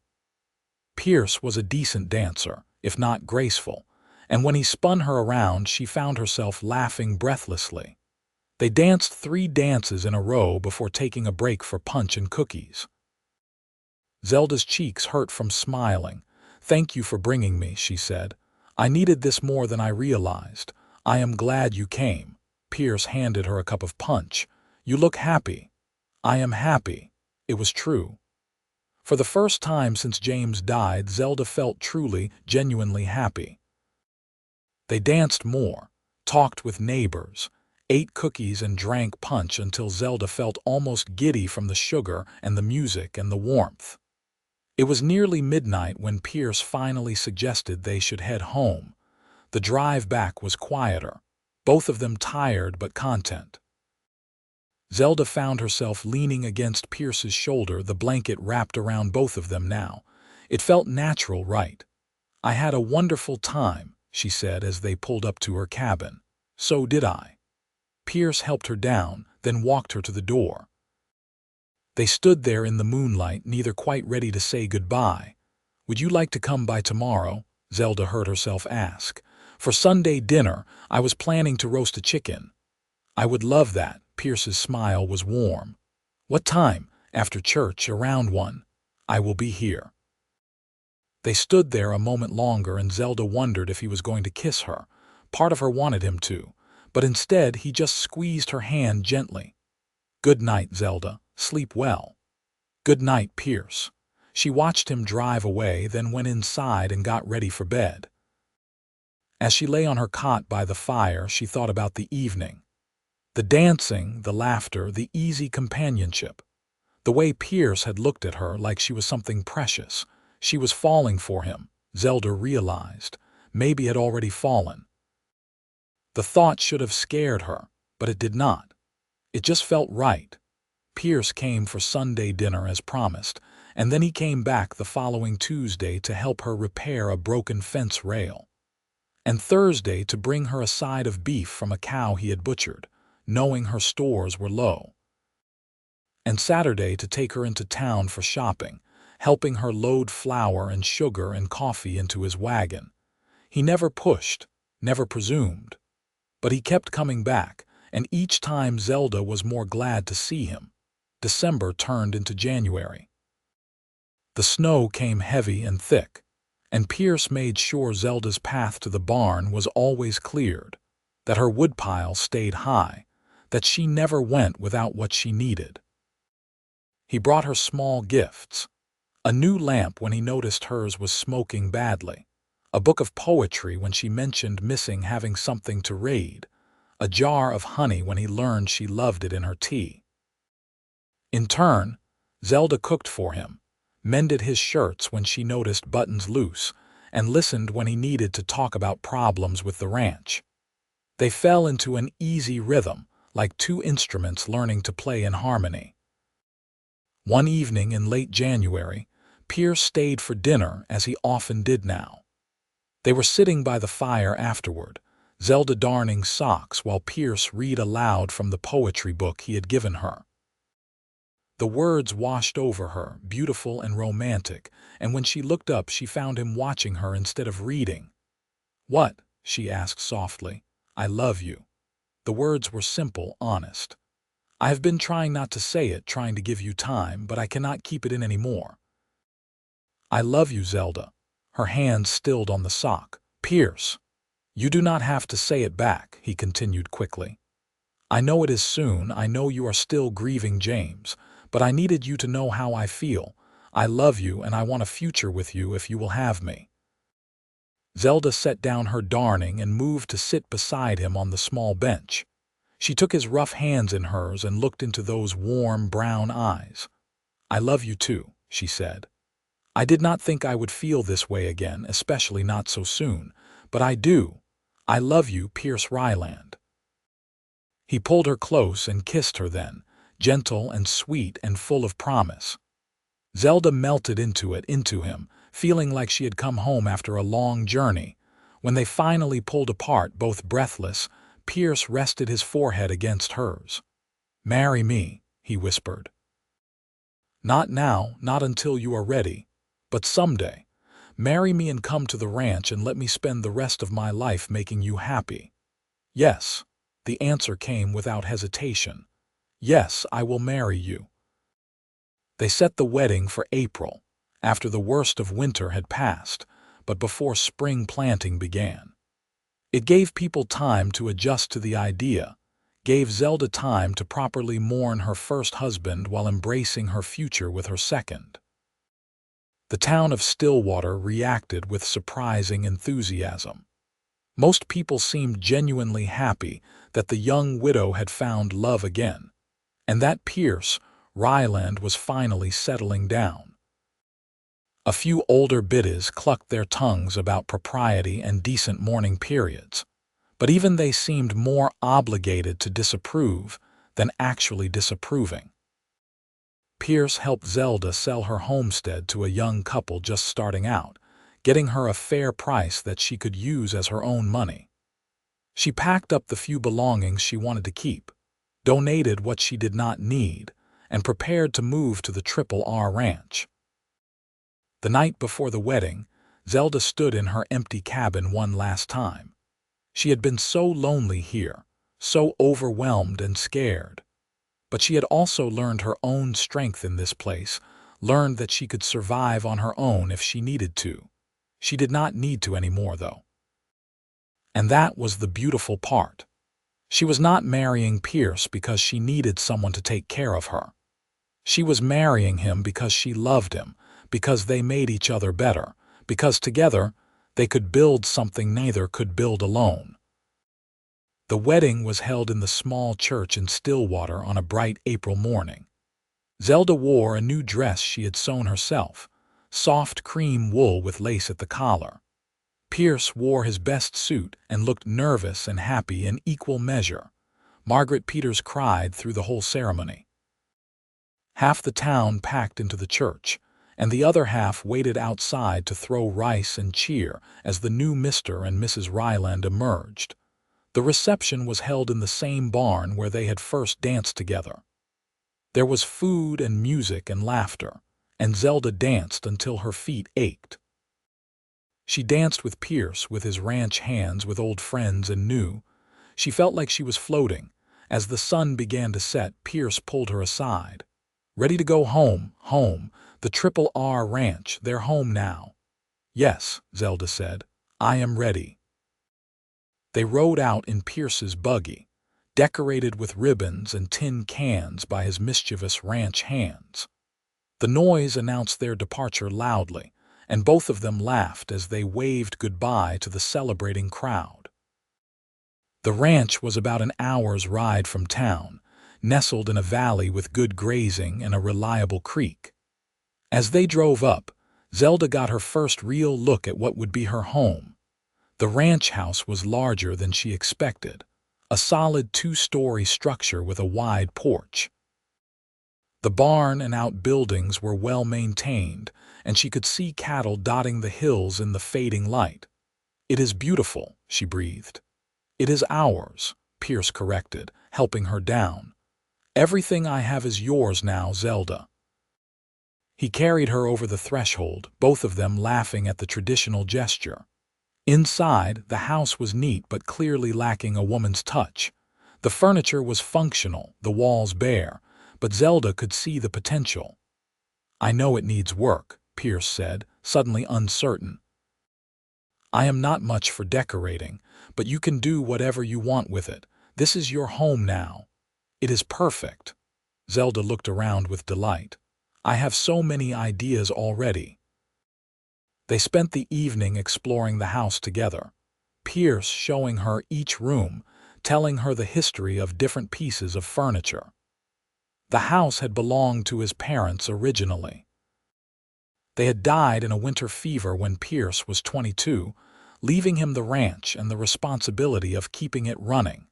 Pierce was a decent dancer, if not graceful, and when he spun her around, she found herself laughing breathlessly. They danced 3 dances in a row before taking a break for punch and cookies. Zelda's cheeks hurt from smiling. "Thank you for bringing me," she said. "I needed this more than I realized. I am glad you came." Pierce handed her a cup of punch. "You look happy." "I am happy." It was true. For the first time since James died, Zelda felt truly, genuinely happy. They danced more, talked with neighbors, ate cookies and drank punch until Zelda felt almost giddy from the sugar and the music and the warmth. It was nearly midnight when Pierce finally suggested they should head home. The drive back was quieter, both of them tired but content. Zelda found herself leaning against Pierce's shoulder, the blanket wrapped around both of them now. It felt natural, right? "I had a wonderful time," she said as they pulled up to her cabin. "So did I." Pierce helped her down, then walked her to the door. They stood there in the moonlight, neither quite ready to say goodbye. "Would you like to come by tomorrow?" Zelda heard herself ask. "For Sunday dinner, I was planning to roast a chicken." "I would love that." Pierce's smile was warm. "What time?" "After church, around 1. I will be here." They stood there a moment longer, and Zelda wondered if he was going to kiss her. Part of her wanted him to, but instead he just squeezed her hand gently. "Good night, Zelda. Sleep well." "Good night, Pierce." She watched him drive away, then went inside and got ready for bed. As she lay on her cot by the fire, she thought about the evening. The dancing, the laughter, the easy companionship. The way Pierce had looked at her like she was something precious. She was falling for him, Zelda realized. Maybe had already fallen. The thought should have scared her, but it did not. It just felt right. Pierce came for Sunday dinner as promised, and then he came back the following Tuesday to help her repair a broken fence rail. And Thursday to bring her a side of beef from a cow he had butchered, knowing her stores were low. And Saturday to take her into town for shopping, helping her load flour and sugar and coffee into his wagon. He never pushed, never presumed. But he kept coming back, and each time Zelda was more glad to see him. December turned into January. The snow came heavy and thick, and Pierce made sure Zelda's path to the barn was always cleared, that her woodpile stayed high, that she never went without what she needed. He brought her small gifts. A new lamp when he noticed hers was smoking badly. A book of poetry when she mentioned missing having something to read. A jar of honey when he learned she loved it in her tea. In turn, Zelda cooked for him, mended his shirts when she noticed buttons loose, and listened when he needed to talk about problems with the ranch. They fell into an easy rhythm, like 2 instruments learning to play in harmony. One evening in late January, Pierce stayed for dinner as he often did now. They were sitting by the fire afterward, Zelda darning socks while Pierce read aloud from the poetry book he had given her. The words washed over her, beautiful and romantic, and when she looked up she found him watching her instead of reading. "What?" she asked softly. "I love you." The words were simple, honest. "I have been trying not to say it, trying to give you time, but I cannot keep it in anymore." "I love you, Zelda." her hand stilled on the sock. "Pierce, you do not have to say it back," he continued quickly. "I know it is soon, I know you are still grieving James, but I needed you to know how I feel. I love you and I want a future with you if you will have me." Zelda set down her darning and moved to sit beside him on the small bench. She took his rough hands in hers and looked into those warm, brown eyes. "I love you too," she said. "I did not think I would feel this way again, especially not so soon, but I do. I love you, Pierce Ryland." He pulled her close and kissed her then, gentle and sweet and full of promise. Zelda melted into him, feeling like she had come home after a long journey. When they finally pulled apart, both breathless, Pierce rested his forehead against hers. "Marry me," he whispered. "Not now, not until you are ready, but someday. Marry me and come to the ranch and let me spend the rest of my life making you happy." "Yes," the answer came without hesitation. "Yes, I will marry you." They set the wedding for April, after the worst of winter had passed, but before spring planting began. It gave people time to adjust to the idea, gave Zelda time to properly mourn her first husband while embracing her future with her second. The town of Stillwater reacted with surprising enthusiasm. Most people seemed genuinely happy that the young widow had found love again, and that Pierce Ryland was finally settling down. A few older biddies clucked their tongues about propriety and decent mourning periods, but even they seemed more obligated to disapprove than actually disapproving. Pierce helped Zelda sell her homestead to a young couple just starting out, getting her a fair price that she could use as her own money. She packed up the few belongings she wanted to keep, donated what she did not need, and prepared to move to the R Ranch. The night before the wedding, Zelda stood in her empty cabin one last time. She had been so lonely here, so overwhelmed and scared. But she had also learned her own strength in this place, learned that she could survive on her own if she needed to. She did not need to anymore, though. And that was the beautiful part. She was not marrying Pierce because she needed someone to take care of her. She was marrying him because she loved him, because they made each other better, because together they could build something neither could build alone. The wedding was held in the small church in Stillwater on a bright April morning. Zelda wore a new dress she had sewn herself, soft cream wool with lace at the collar. Pierce wore his best suit and looked nervous and happy in equal measure. Margaret Peters cried through the whole ceremony. Half the town packed into the church, and the other half waited outside to throw rice and cheer as the new Mr. and Mrs. Ryland emerged. The reception was held in the same barn where they had first danced together. There was food and music and laughter, and Zelda danced until her feet ached. She danced with Pierce, with his ranch hands, with old friends and new. She felt like she was floating. As the sun began to set, Pierce pulled her aside. "Ready to go home, home, the R Ranch, they're home now." "Yes," Zelda said, "I am ready." They rode out in Pierce's buggy, decorated with ribbons and tin cans by his mischievous ranch hands. The noise announced their departure loudly, and both of them laughed as they waved goodbye to the celebrating crowd. The ranch was about an hour's ride from town, nestled in a valley with good grazing and a reliable creek. As they drove up, Zelda got her first real look at what would be her home. The ranch house was larger than she expected, a solid 2-story structure with a wide porch. The barn and outbuildings were well maintained, and she could see cattle dotting the hills in the fading light. "It is beautiful," she breathed. "It is ours," Pierce corrected, helping her down. "Everything I have is yours now, Zelda." He carried her over the threshold, both of them laughing at the traditional gesture. Inside, the house was neat but clearly lacking a woman's touch. The furniture was functional, the walls bare, but Zelda could see the potential. "I know it needs work," Pierce said, suddenly uncertain. I am not much for decorating, but you can do whatever you want with it. This is your home now. It is perfect." Zelda looked around with delight. "I have so many ideas already." They spent the evening exploring the house together, Pierce showing her each room, telling her the history of different pieces of furniture. The house had belonged to his parents originally. They had died in a winter fever when Pierce was 22, leaving him the ranch and the responsibility of keeping it running.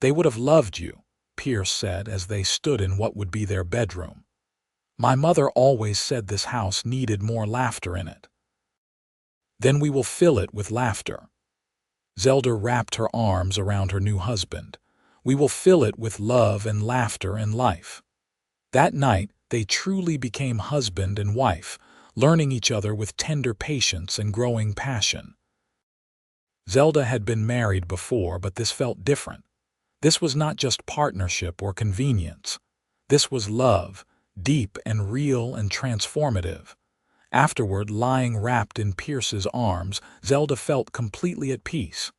"They would have loved you," Pierce said as they stood in what would be their bedroom. "My mother always said this house needed more laughter in it." "Then we will fill it with laughter." Zelda wrapped her arms around her new husband. "We will fill it with love and laughter and life." That night, they truly became husband and wife, learning each other with tender patience and growing passion. Zelda had been married before, but this felt different. This was not just partnership or convenience. This was love, deep and real and transformative. Afterward, lying wrapped in Pierce's arms, Zelda felt completely at peace.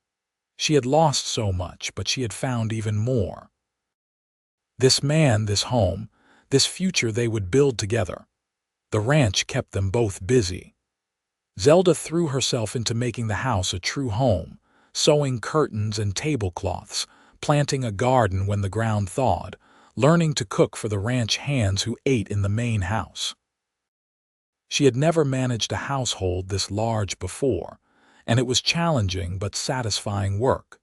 She had lost so much, but she had found even more. This man, this home, this future they would build together. The ranch kept them both busy. Zelda threw herself into making the house a true home, sewing curtains and tablecloths, planting a garden when the ground thawed, learning to cook for the ranch hands who ate in the main house. She had never managed a household this large before, and it was challenging but satisfying work.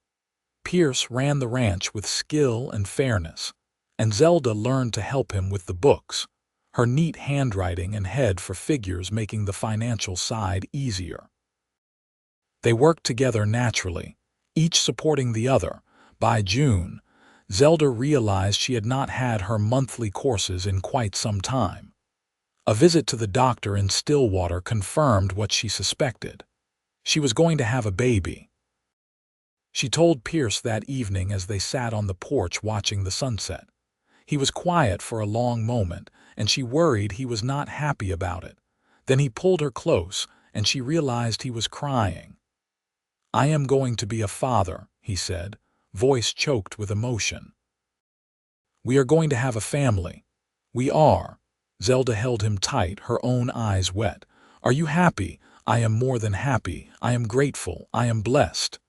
Pierce ran the ranch with skill and fairness, and Zelda learned to help him with the books, her neat handwriting and head for figures making the financial side easier. They worked together naturally, each supporting the other. By June, Zelda realized she had not had her monthly courses in quite some time. A visit to the doctor in Stillwater confirmed what she suspected. She was going to have a baby. She told Pierce that evening as they sat on the porch watching the sunset. He was quiet for a long moment, and she worried he was not happy about it. Then he pulled her close, and she realized he was crying. "I am going to be a father," he said, voice choked with emotion. "We are going to have a family." "We are." Zelda held him tight, her own eyes wet. "Are you happy?" "I am more than happy. I am grateful. I am blessed."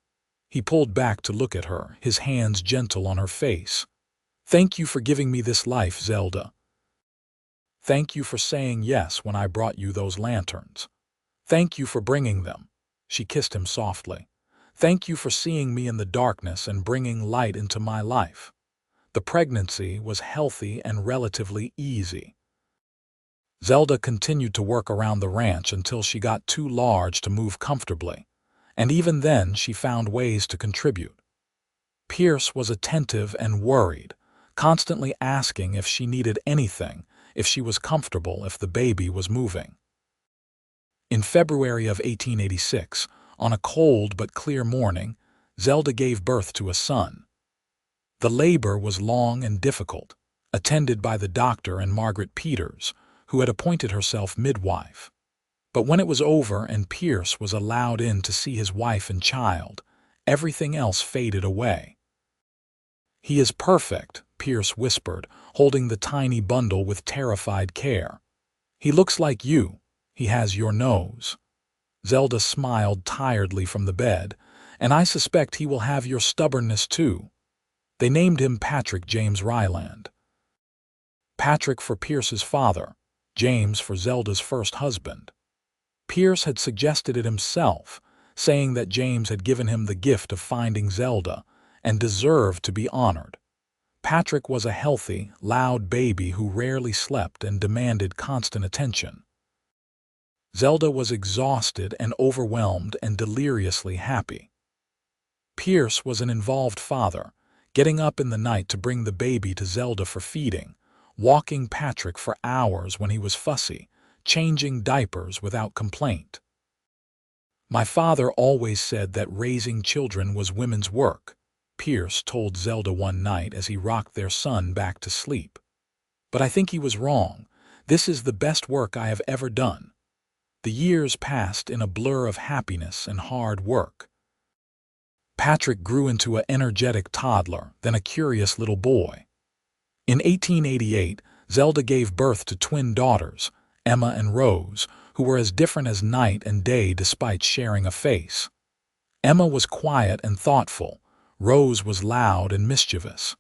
He pulled back to look at her, his hands gentle on her face. "Thank you for giving me this life, Zelda. Thank you for saying yes when I brought you those lanterns. Thank you for bringing them." She kissed him softly. "Thank you for seeing me in the darkness and bringing light into my life." The pregnancy was healthy and relatively easy. Zelda continued to work around the ranch until she got too large to move comfortably, and even then she found ways to contribute. Pierce was attentive and worried, constantly asking if she needed anything, if she was comfortable, if the baby was moving. In February of 1886, on a cold but clear morning, Zelda gave birth to a son. The labor was long and difficult, attended by the doctor and Margaret Peters, who had appointed herself midwife. But when it was over and Pierce was allowed in to see his wife and child, everything else faded away. "He is perfect," Pierce whispered, holding the tiny bundle with terrified care. "He looks like you. He has your nose." Zelda smiled tiredly from the bed. "And I suspect he will have your stubbornness too." They named him Patrick James Ryland. Patrick for Pierce's father, James for Zelda's first husband. Pierce had suggested it himself, saying that James had given him the gift of finding Zelda and deserved to be honored. Patrick was a healthy, loud baby who rarely slept and demanded constant attention. Zelda was exhausted and overwhelmed and deliriously happy. Pierce was an involved father, getting up in the night to bring the baby to Zelda for feeding, walking Patrick for hours when he was fussy, changing diapers without complaint. "My father always said that raising children was women's work," Pierce told Zelda one night as he rocked their son back to sleep. "But I think he was wrong. This is the best work I have ever done." The years passed in a blur of happiness and hard work. Patrick grew into an energetic toddler, then a curious little boy. In 1888, Zelda gave birth to twin daughters, Emma and Rose, who were as different as night and day despite sharing a face. Emma was quiet and thoughtful. Rose was loud and mischievous.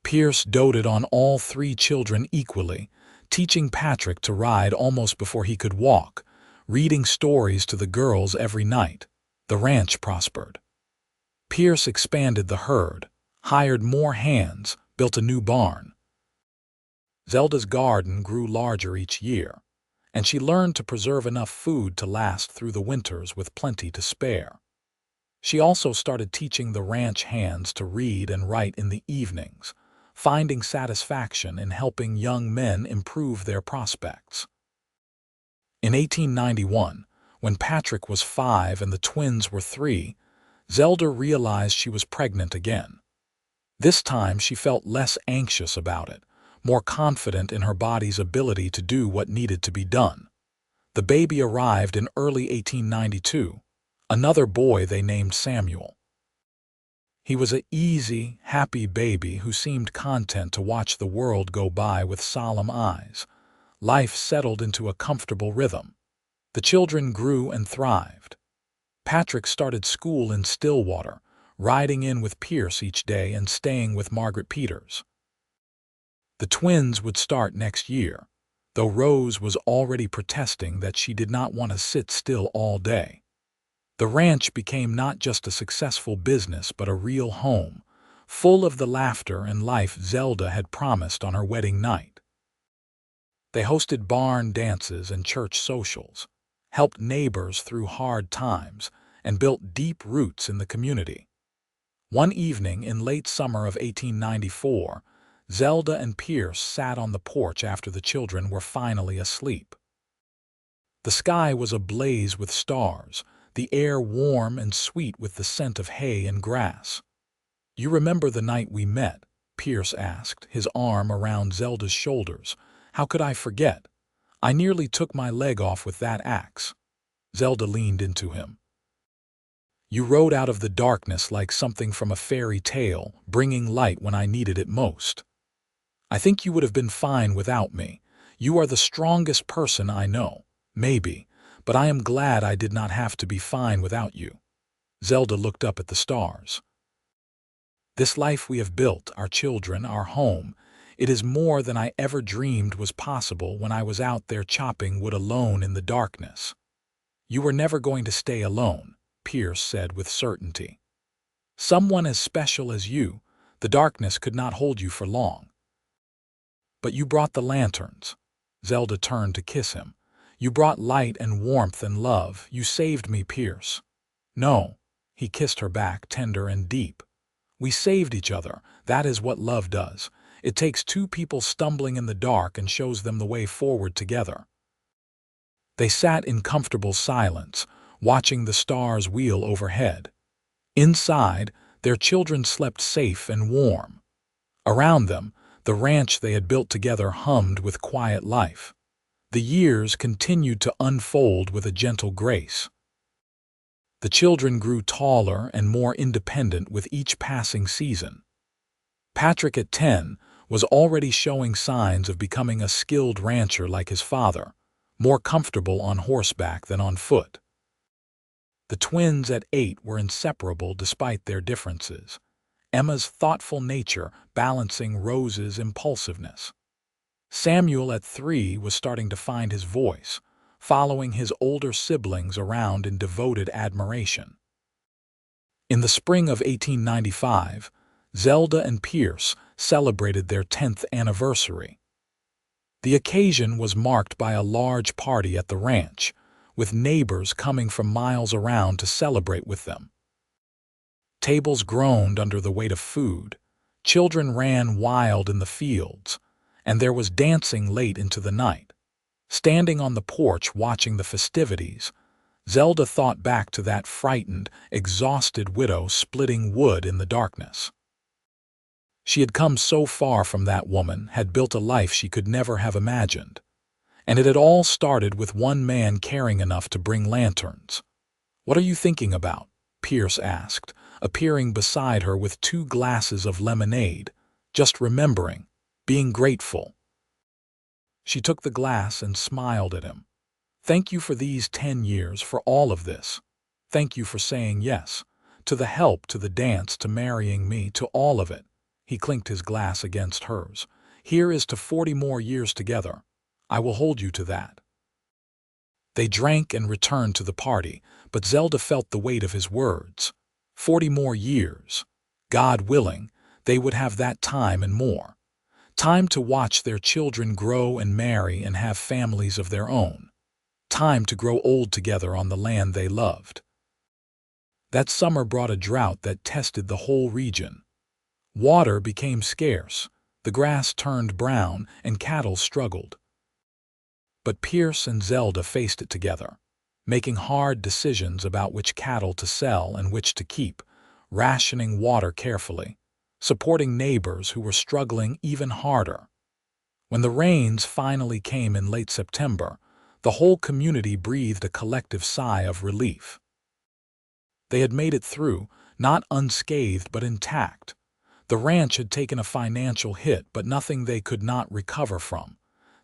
Pierce doted on all three children equally, teaching Patrick to ride almost before he could walk, reading stories to the girls every night. The ranch prospered. Pierce expanded the herd, hired more hands, built a new barn. Zelda's garden grew larger each year, and she learned to preserve enough food to last through the winters with plenty to spare. She also started teaching the ranch hands to read and write in the evenings, finding satisfaction in helping young men improve their prospects. In 1891, when Patrick was 5 and the twins were 3, Zelda realized she was pregnant again. This time she felt less anxious about it, more confident in her body's ability to do what needed to be done. The baby arrived in early 1892, another boy they named Samuel. He was an easy, happy baby who seemed content to watch the world go by with solemn eyes. Life settled into a comfortable rhythm. The children grew and thrived. Patrick started school in Stillwater, riding in with Pierce each day and staying with Margaret Peters. The twins would start next year, though Rose was already protesting that she did not want to sit still all day. The ranch became not just a successful business but a real home, full of the laughter and life Zelda had promised on her wedding night. They hosted barn dances and church socials, helped neighbors through hard times, and built deep roots in the community. One evening in late summer of 1894, Zelda and Pierce sat on the porch after the children were finally asleep. The sky was ablaze with stars, the air warm and sweet with the scent of hay and grass. "You remember the night we met?" Pierce asked, his arm around Zelda's shoulders. "How could I forget? I nearly took my leg off with that axe." Zelda leaned into him. "You rode out of the darkness like something from a fairy tale, bringing light when I needed it most. I think you would have been fine without me. You are the strongest person I know, maybe, but I am glad I did not have to be fine without you." Zelda looked up at the stars. "This life we have built, our children, our home, it is more than I ever dreamed was possible when I was out there chopping wood alone in the darkness." "You were never going to stay alone," Pierce said with certainty. "Someone as special as you, the darkness could not hold you for long." "But you brought the lanterns." Zelda turned to kiss him. "You brought light and warmth and love. You saved me, Pierce." "No." He kissed her back, tender and deep. "We saved each other. That is what love does. It takes two people stumbling in the dark and shows them the way forward together." They sat in comfortable silence, watching the stars wheel overhead. Inside, their children slept safe and warm. Around them, the ranch they had built together hummed with quiet life. The years continued to unfold with a gentle grace. The children grew taller and more independent with each passing season. Patrick, at 10, was already showing signs of becoming a skilled rancher like his father, more comfortable on horseback than on foot. The twins at 8 were inseparable despite their differences, Emma's thoughtful nature balancing Rose's impulsiveness. Samuel at 3 was starting to find his voice, following his older siblings around in devoted admiration. In the spring of 1895, Zelda and Pierce celebrated their 10th anniversary. The occasion was marked by a large party at the ranch, with neighbors coming from miles around to celebrate with them. Tables groaned under the weight of food, children ran wild in the fields, and there was dancing late into the night. Standing on the porch watching the festivities, Zelda thought back to that frightened, exhausted widow splitting wood in the darkness. She had come so far from that woman, had built a life she could never have imagined. And it had all started with one man caring enough to bring lanterns. "What are you thinking about?" Pierce asked, appearing beside her with 2 glasses of lemonade. "Just remembering, being grateful." She took the glass and smiled at him. "Thank you for these 10 years, for all of this. Thank you for saying yes. To the help, to the dance, to marrying me, to all of it." He clinked his glass against hers. "Here is to 40 more years together. I will hold you to that." They drank and returned to the party, but Zelda felt the weight of his words. 40 more years. God willing, they would have that time and more. Time to watch their children grow and marry and have families of their own. Time to grow old together on the land they loved. That summer brought a drought that tested the whole region. Water became scarce, the grass turned brown, and cattle struggled. But Pierce and Zelda faced it together, making hard decisions about which cattle to sell and which to keep, rationing water carefully, supporting neighbors who were struggling even harder. When the rains finally came in late September, the whole community breathed a collective sigh of relief. They had made it through, not unscathed but intact. The ranch had taken a financial hit, but nothing they could not recover from.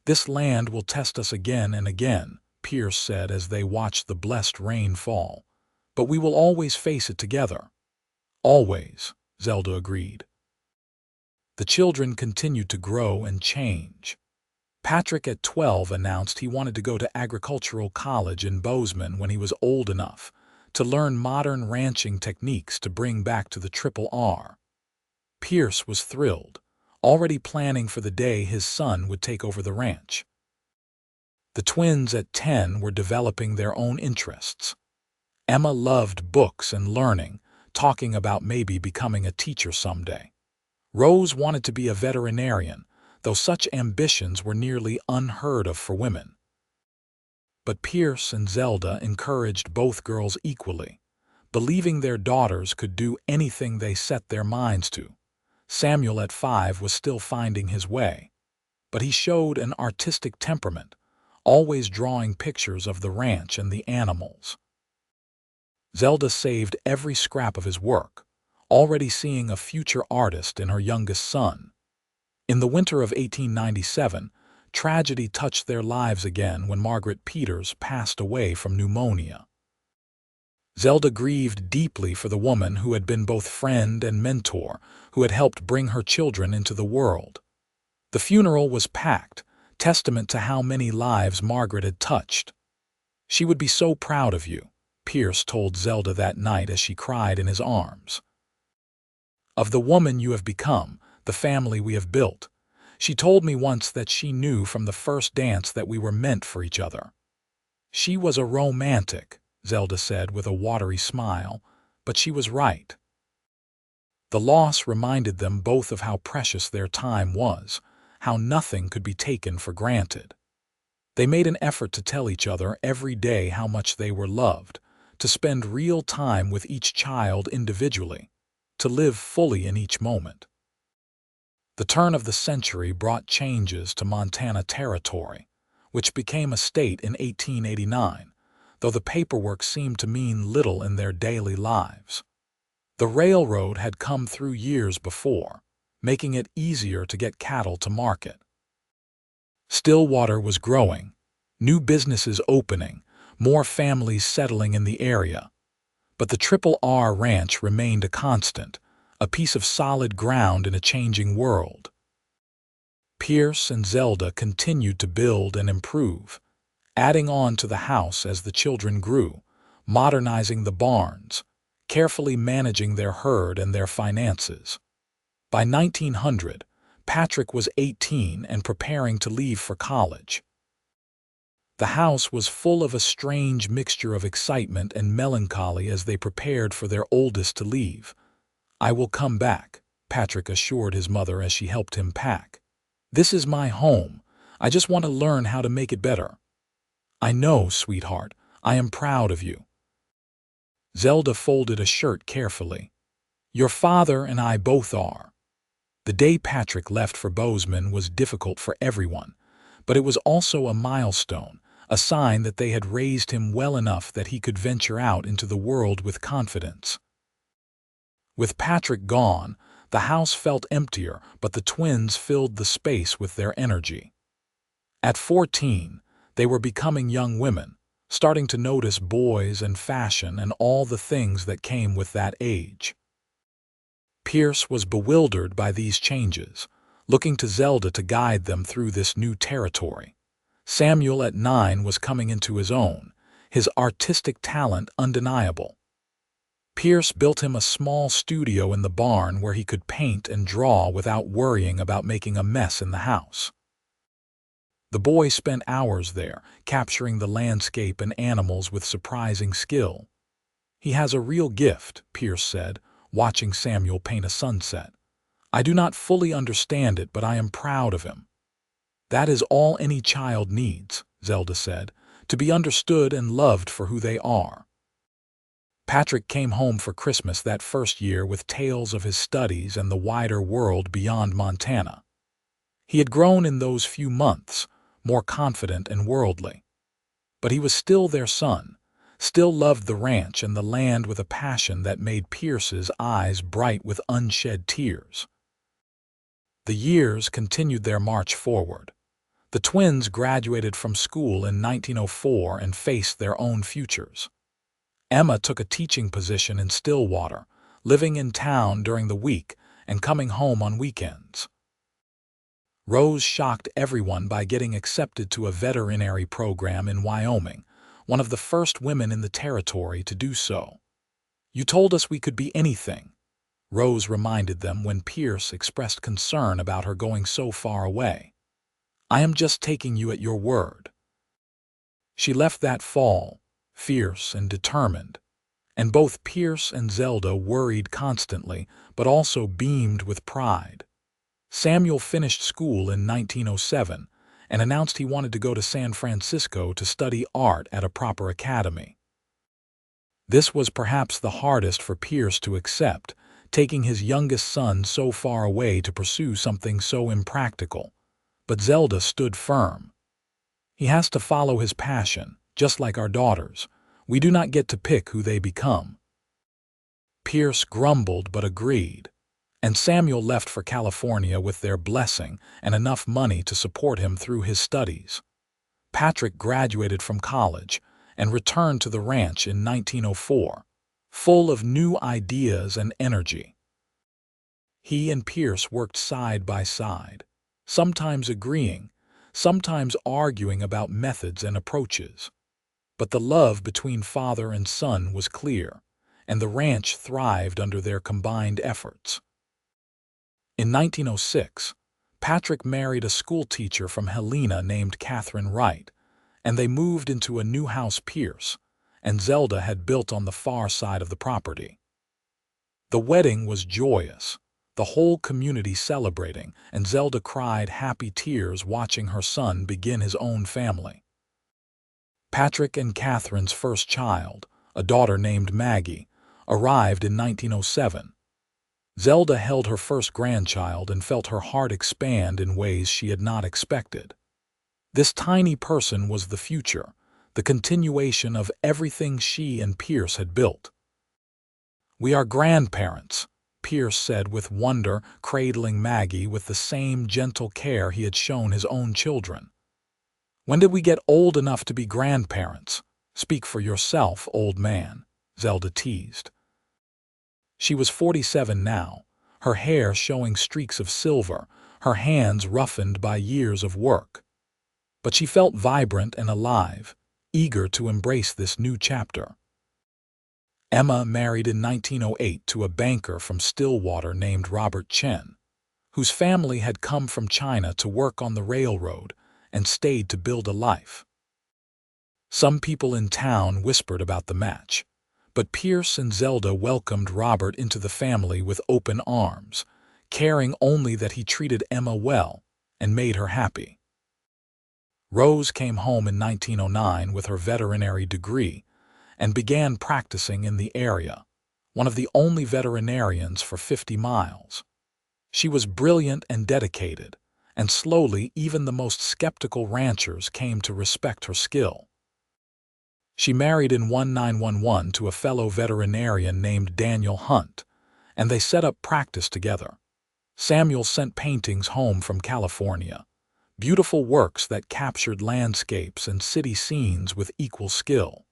"This land will test us again and again," Pierce said as they watched the blessed rain fall. "But we will always face it together." "Always," Zelda agreed. The children continued to grow and change. Patrick at 12 announced he wanted to go to agricultural college in Bozeman when he was old enough to learn modern ranching techniques to bring back to the Triple R. Pierce was thrilled, already planning for the day his son would take over the ranch. The twins at 10 were developing their own interests. Emma loved books and learning, talking about maybe becoming a teacher someday. Rose wanted to be a veterinarian, though such ambitions were nearly unheard of for women. But Pierce and Zelda encouraged both girls equally, believing their daughters could do anything they set their minds to. Samuel at 5 was still finding his way, but he showed an artistic temperament, always drawing pictures of the ranch and the animals. Zelda saved every scrap of his work, already seeing a future artist in her youngest son. In the winter of 1897, tragedy touched their lives again when Margaret Peters passed away from pneumonia. Zelda grieved deeply for the woman who had been both friend and mentor, who had helped bring her children into the world. The funeral was packed, testament to how many lives Margaret had touched. "She would be so proud of you," Pierce told Zelda that night as she cried in his arms. "Of the woman you have become, the family we have built. She told me once that she knew from the first dance that we were meant for each other." "She was a romantic," Zelda said with a watery smile, but she was right. The loss reminded them both of how precious their time was, how nothing could be taken for granted. They made an effort to tell each other every day how much they were loved, to spend real time with each child individually, to live fully in each moment. The turn of the century brought changes to Montana Territory, which became a state in 1889, though the paperwork seemed to mean little in their daily lives. The railroad had come through years before, making it easier to get cattle to market. Stillwater was growing, new businesses opening, more families settling in the area. But the Triple R Ranch remained a constant, a piece of solid ground in a changing world. Pierce and Zelda continued to build and improve, adding on to the house as the children grew, modernizing the barns, carefully managing their herd and their finances. By 1900, Patrick was 18 and preparing to leave for college. The house was full of a strange mixture of excitement and melancholy as they prepared for their oldest to leave. "I will come back," Patrick assured his mother as she helped him pack. "This is my home. I just want to learn how to make it better." "I know, sweetheart. I am proud of you." Zelda folded a shirt carefully. "Your father and I both are." The day Patrick left for Bozeman was difficult for everyone, but it was also a milestone, a sign that they had raised him well enough that he could venture out into the world with confidence. With Patrick gone, the house felt emptier, but the twins filled the space with their energy. At 14, they were becoming young women, starting to notice boys and fashion and all the things that came with that age. Pierce was bewildered by these changes, looking to Zelda to guide them through this new territory. Samuel at 9 was coming into his own, his artistic talent undeniable. Pierce built him a small studio in the barn where he could paint and draw without worrying about making a mess in the house. The boy spent hours there, capturing the landscape and animals with surprising skill. "He has a real gift," Pierce said, watching Samuel paint a sunset. "I do not fully understand it, but I am proud of him." "That is all any child needs," Zelda said, "to be understood and loved for who they are." Patrick came home for Christmas that first year with tales of his studies and the wider world beyond Montana. He had grown in those few months, more confident and worldly. But he was still their son, still loved the ranch and the land with a passion that made Pierce's eyes bright with unshed tears. The years continued their march forward. The twins graduated from school in 1904 and faced their own futures. Emma took a teaching position in Stillwater, living in town during the week and coming home on weekends. Rose shocked everyone by getting accepted to a veterinary program in Wyoming, one of the first women in the territory to do so. "You told us we could be anything," Rose reminded them when Pierce expressed concern about her going so far away. "I am just taking you at your word." She left that fall, fierce and determined, and both Pierce and Zelda worried constantly, but also beamed with pride. Samuel finished school in 1907 and announced he wanted to go to San Francisco to study art at a proper academy. This was perhaps the hardest for Pierce to accept, taking his youngest son so far away to pursue something so impractical. But Zelda stood firm. "He has to follow his passion, just like our daughters. We do not get to pick who they become." Pierce grumbled but agreed, and Samuel left for California with their blessing and enough money to support him through his studies. Patrick graduated from college and returned to the ranch in 1904, full of new ideas and energy. He and Pierce worked side by side, sometimes agreeing, sometimes arguing about methods and approaches. But the love between father and son was clear, and the ranch thrived under their combined efforts. In 1906, Patrick married a schoolteacher from Helena named Catherine Wright, and they moved into a new house Pierce and Zelda had built on the far side of the property. The wedding was joyous, the whole community celebrating, and Zelda cried happy tears watching her son begin his own family. Patrick and Catherine's first child, a daughter named Maggie, arrived in 1907. Zelda held her first grandchild and felt her heart expand in ways she had not expected. This tiny person was the future, the continuation of everything she and Pierce had built. "We are grandparents," Pierce said with wonder, cradling Maggie with the same gentle care he had shown his own children. "When did we get old enough to be grandparents? Speak for yourself, old man," Zelda teased. She was 47 now, her hair showing streaks of silver, her hands roughened by years of work. But she felt vibrant and alive, eager to embrace this new chapter. Emma married in 1908 to a banker from Stillwater named Robert Chen, whose family had come from China to work on the railroad and stayed to build a life. Some people in town whispered about the match, but Pierce and Zelda welcomed Robert into the family with open arms, caring only that he treated Emma well and made her happy. Rose came home in 1909 with her veterinary degree and began practicing in the area, one of the only veterinarians for 50 miles. She was brilliant and dedicated, and slowly even the most skeptical ranchers came to respect her skill. She married in 1911 to a fellow veterinarian named Daniel Hunt, and they set up practice together. Samuel sent paintings home from California, beautiful works that captured landscapes and city scenes with equal skill.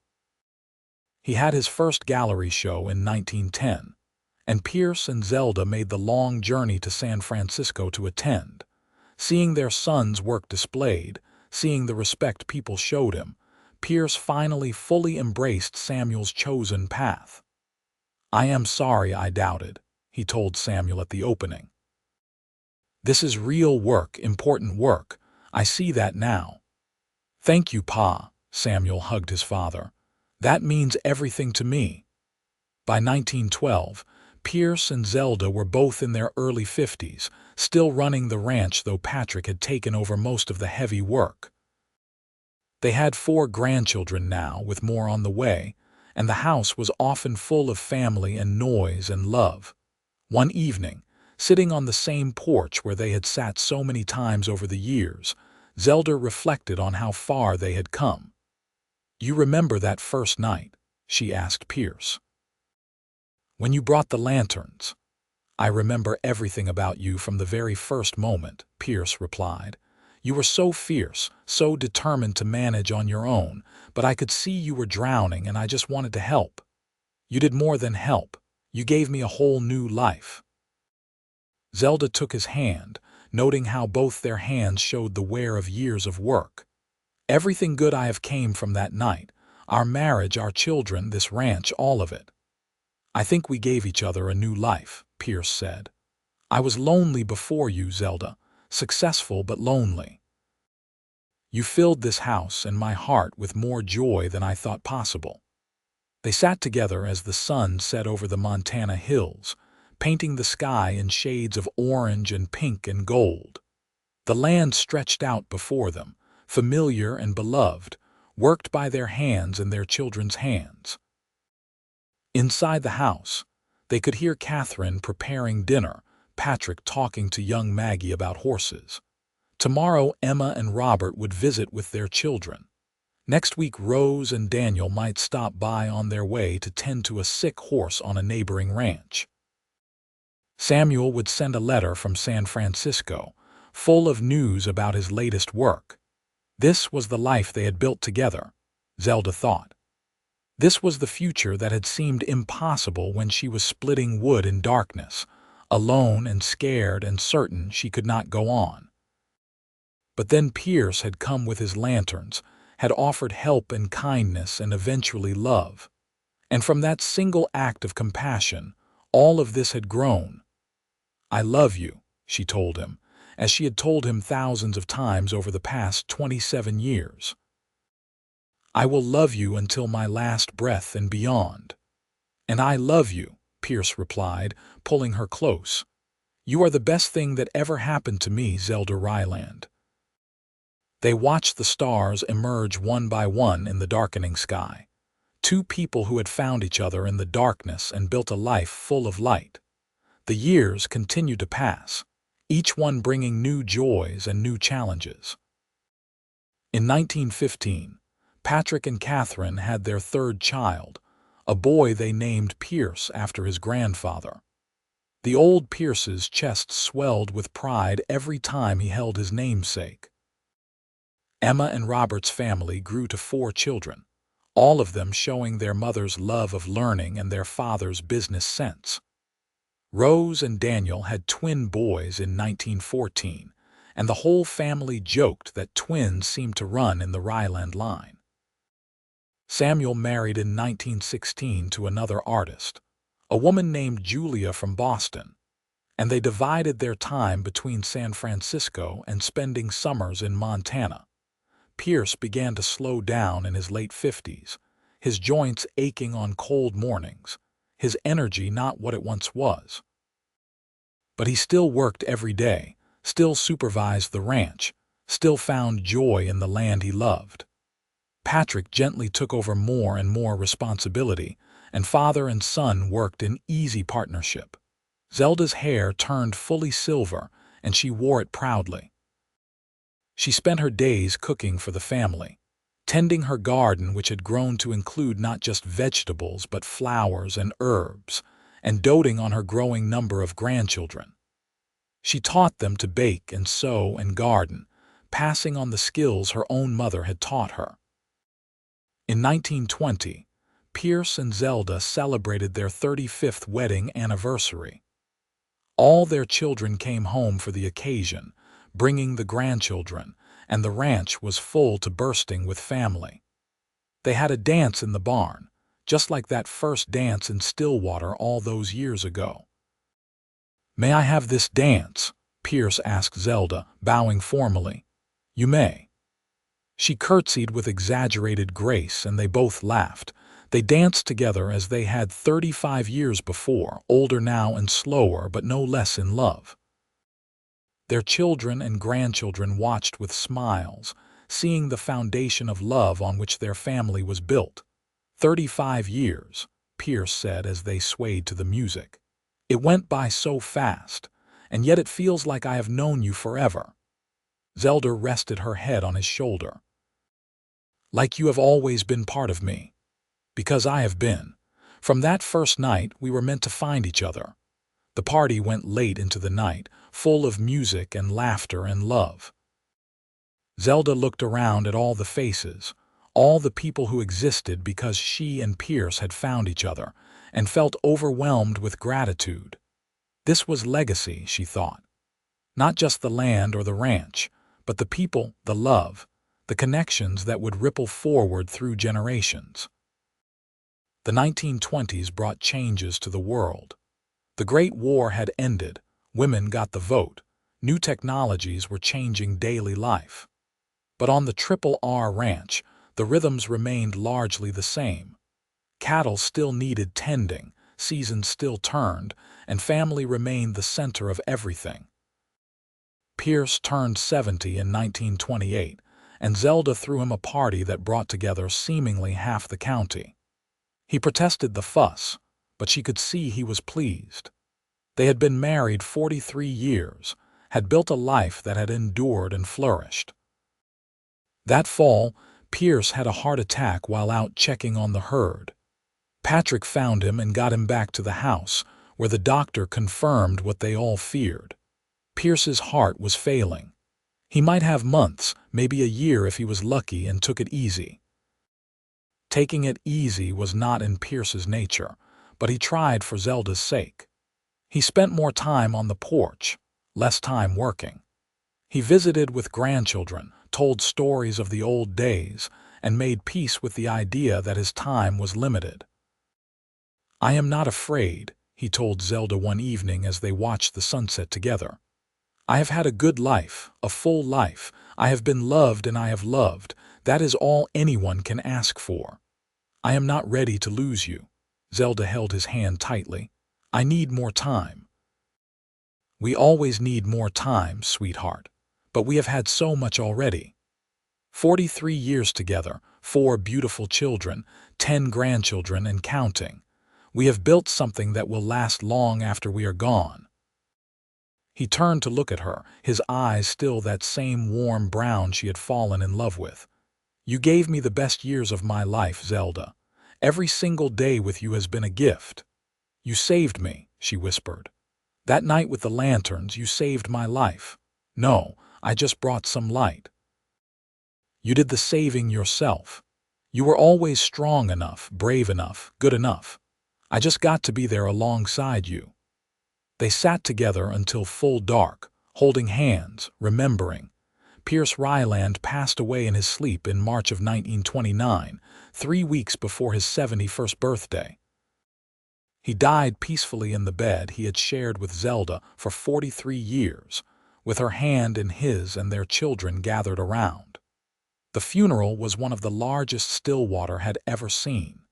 He had his first gallery show in 1910, and Pierce and Zelda made the long journey to San Francisco to attend. Seeing their son's work displayed, seeing the respect people showed him, Pierce finally fully embraced Samuel's chosen path. "I am sorry I doubted," he told Samuel at the opening. "This is real work, important work. I see that now." "Thank you, Pa," Samuel hugged his father. "That means everything to me." By 1912, Pierce and Zelda were both in their early 50s, still running the ranch though Patrick had taken over most of the heavy work. They had 4 grandchildren now, with more on the way, and the house was often full of family and noise and love. One evening, sitting on the same porch where they had sat so many times over the years, Zelda reflected on how far they had come. "You remember that first night?" she asked Pierce. "When you brought the lanterns?" "I remember everything about you from the very first moment," Pierce replied. "You were so fierce, so determined to manage on your own, but I could see you were drowning and I just wanted to help. You did more than help. You gave me a whole new life." Zelda took his hand, noting how both their hands showed the wear of years of work. "Everything good I have came from that night, our marriage, our children, this ranch, all of it. I think we gave each other a new life," Pierce said. "I was lonely before you, Zelda, successful but lonely. You filled this house and my heart with more joy than I thought possible." They sat together as the sun set over the Montana hills, painting the sky in shades of orange and pink and gold. The land stretched out before them, familiar and beloved, worked by their hands and their children's hands. Inside the house, they could hear Catherine preparing dinner, Patrick talking to young Maggie about horses. Tomorrow Emma and Robert would visit with their children. Next week Rose and Daniel might stop by on their way to tend to a sick horse on a neighboring ranch. Samuel would send a letter from San Francisco, full of news about his latest work. This was the life they had built together, Zelda thought. This was the future that had seemed impossible when she was splitting wood in darkness, alone and scared and certain she could not go on. But then Pierce had come with his lanterns, had offered help and kindness and eventually love. And from that single act of compassion, all of this had grown. "I love you," she told him, as she had told him thousands of times over the past 27 years. "I will love you until my last breath and beyond." "And I love you," Pierce replied, pulling her close. "You are the best thing that ever happened to me, Zelda Ryland." They watched the stars emerge one by one in the darkening sky. 2 people who had found each other in the darkness and built a life full of light. The years continued to pass, each one bringing new joys and new challenges. In 1915, Patrick and Catherine had their 3rd child, a boy they named Pierce after his grandfather. The old Pierce's chest swelled with pride every time he held his namesake. Emma and Robert's family grew to 4 children, all of them showing their mother's love of learning and their father's business sense. Rose and Daniel had twin boys in 1914, and the whole family joked that twins seemed to run in the Ryland line. Samuel married in 1916 to another artist, a woman named Julia from Boston, and they divided their time between San Francisco and spending summers in Montana. Pierce began to slow down in his late 50s, his joints aching on cold mornings, his energy not what it once was. But he still worked every day, still supervised the ranch, still found joy in the land he loved. Patrick gently took over more and more responsibility, and father and son worked in easy partnership. Zelda's hair turned fully silver, and she wore it proudly. She spent her days cooking for the family, tending her garden which had grown to include not just vegetables but flowers and herbs, and doting on her growing number of grandchildren. She taught them to bake and sew and garden, passing on the skills her own mother had taught her. In 1920, Pierce and Zelda celebrated their 35th wedding anniversary. All their children came home for the occasion, bringing the grandchildren, and the ranch was full to bursting with family. They had a dance in the barn, just like that first dance in Stillwater all those years ago. "May I have this dance?" Pierce asked Zelda, bowing formally. "You may." She curtsied with exaggerated grace, and they both laughed. They danced together as they had 35 years before, older now and slower, but no less in love. Their children and grandchildren watched with smiles, seeing the foundation of love on which their family was built. 35 years, Pierce said as they swayed to the music. "It went by so fast, and yet it feels like I have known you forever." Zelda rested her head on his shoulder. "Like you have always been part of me. Because I have been. From that first night, we were meant to find each other." The party went late into the night, full of music and laughter and love. Zelda looked around at all the faces, all the people who existed because she and Pierce had found each other, and felt overwhelmed with gratitude. This was legacy, she thought. Not just the land or the ranch, but the people, the love, the connections that would ripple forward through generations. The 1920s brought changes to the world. The Great War had ended, women got the vote, new technologies were changing daily life. But on the Triple R Ranch, the rhythms remained largely the same. Cattle still needed tending, seasons still turned, and family remained the center of everything. Pierce turned 70 in 1928, and Zelda threw him a party that brought together seemingly half the county. He protested the fuss, but she could see he was pleased. They had been married 43 years, had built a life that had endured and flourished. That fall, Pierce had a heart attack while out checking on the herd. Patrick found him and got him back to the house, where the doctor confirmed what they all feared. Pierce's heart was failing. He might have months, maybe a year if he was lucky and took it easy. Taking it easy was not in Pierce's nature, but he tried for Zelda's sake. He spent more time on the porch, less time working. He visited with grandchildren, told stories of the old days, and made peace with the idea that his time was limited. "I am not afraid," he told Zelda one evening as they watched the sunset together. "I have had a good life, a full life. I have been loved and I have loved. That is all anyone can ask for. I am not ready to lose you." Zelda held his hand tightly. "I need more time." "We always need more time, sweetheart. But we have had so much already. 43 years together, 4 beautiful children, 10 grandchildren and counting. We have built something that will last long after we are gone." He turned to look at her, his eyes still that same warm brown she had fallen in love with. "You gave me the best years of my life, Zelda. Every single day with you has been a gift." "You saved me," she whispered. "That night with the lanterns, you saved my life." "No, I just brought some light." "You did the saving yourself. You were always strong enough, brave enough, good enough. I just got to be there alongside you." They sat together until full dark, holding hands, remembering. Pierce Ryland passed away in his sleep in March of 1929, 3 weeks before his 71st birthday. He died peacefully in the bed he had shared with Zelda for 43 years, with her hand in his and their children gathered around. The funeral was one of the largest Stillwater had ever seen.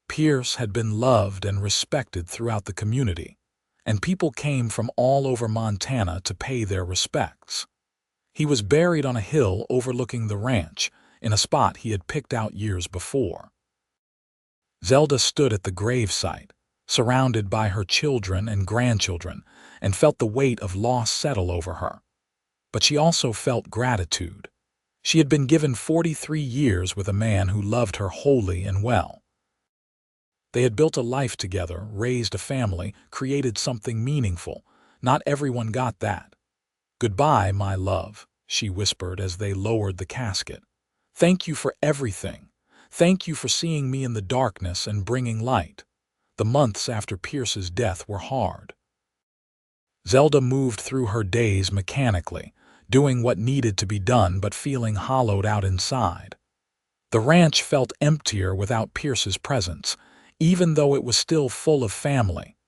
Pierce had been loved and respected throughout the community, and people came from all over Montana to pay their respects. He was buried on a hill overlooking the ranch, in a spot he had picked out years before. Zelda stood at the gravesite, surrounded by her children and grandchildren, and felt the weight of loss settle over her. but she also felt gratitude. She had been given 43 years with a man who loved her wholly and well. They had built a life together, raised a family, created something meaningful. Not everyone got that. "Goodbye, my love," she whispered as they lowered the casket. "Thank you for everything. Thank you for seeing me in the darkness and bringing light." The months after Pierce's death were hard. Zelda moved through her days mechanically, doing what needed to be done but feeling hollowed out inside. The ranch felt emptier without Pierce's presence, even though it was still full of family.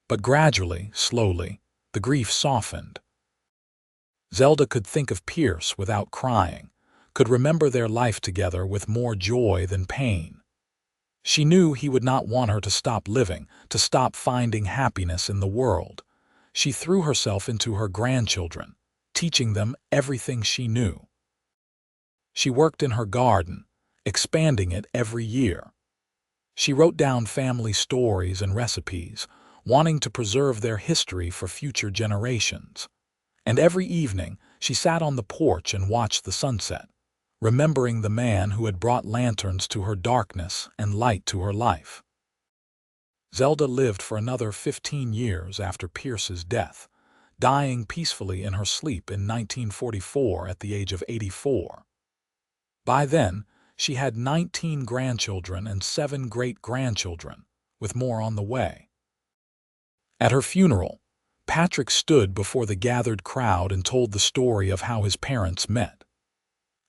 But gradually, slowly, the grief softened. Zelda could think of Pierce without crying, could remember their life together with more joy than pain. She knew he would not want her to stop living, to stop finding happiness in the world. She threw herself into her grandchildren, teaching them everything she knew. She worked in her garden, expanding it every year. She wrote down family stories and recipes, wanting to preserve their history for future generations. And every evening, she sat on the porch and watched the sunset, remembering the man who had brought lanterns to her darkness and light to her life. Zelda lived for another 15 years after Pierce's death, dying peacefully in her sleep in 1944 at the age of 84. By then, she had 19 grandchildren and 7 great-grandchildren, with more on the way. At her funeral, Patrick stood before the gathered crowd and told the story of how his parents met.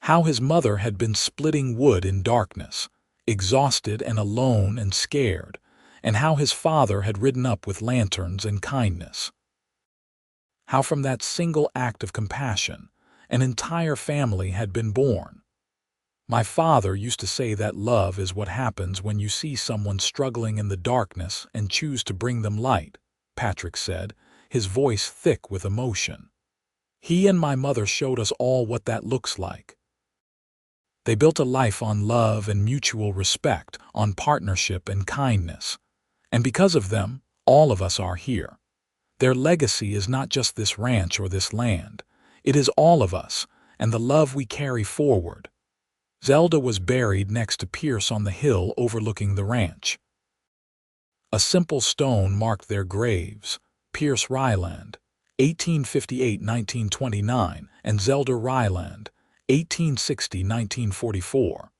How his mother had been splitting wood in darkness, exhausted and alone and scared, and how his father had ridden up with lanterns and kindness. How from that single act of compassion, an entire family had been born. "My father used to say that love is what happens when you see someone struggling in the darkness and choose to bring them light," Patrick said, his voice thick with emotion. "He and my mother showed us all what that looks like." They built a life on love and mutual respect, on partnership and kindness. And because of them, all of us are here. Their legacy is not just this ranch or this land. It is all of us, and the love we carry forward. Zelda was buried next to Pierce on the hill overlooking the ranch. A simple stone marked their graves: Pierce Ryland, 1858–1929, and Zelda Ryland, 1860–1944.